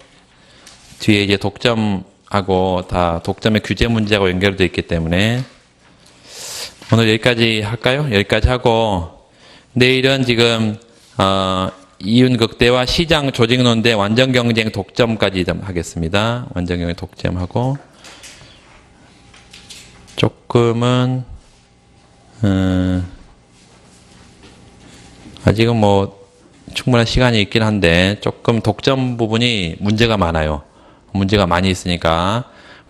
뒤에 이제 독점하고 다 독점의 규제 문제하고 연결되어 있기 때문에 오늘 여기까지 할까요? 여기까지 하고 내일은 지금 이윤극대와 시장 조직론대 완전경쟁 독점까지 하겠습니다. 완전경쟁 독점하고 조금은 아직은 뭐 충분한 시간이 있긴 한데 조금 독점 부분이 문제가 많아요. 문제가 많이 있으니까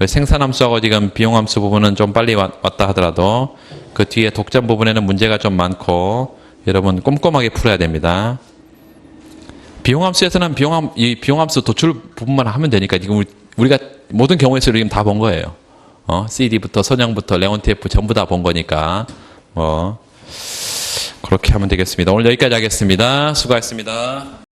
생산함수하고 지금 비용함수 부분은 좀 빨리 왔다 하더라도 그 뒤에 독점 부분에는 문제가 좀 많고 여러분 꼼꼼하게 풀어야 됩니다. 비용함수에서는 이 비용함수 도출 부분만 하면 되니까 지금 우리가 모든 경우의 수를 지금 다 본 거예요. CD부터 선형부터 레온TF 전부 다 본 거니까 그렇게 하면 되겠습니다. 오늘 여기까지 하겠습니다. 수고하셨습니다.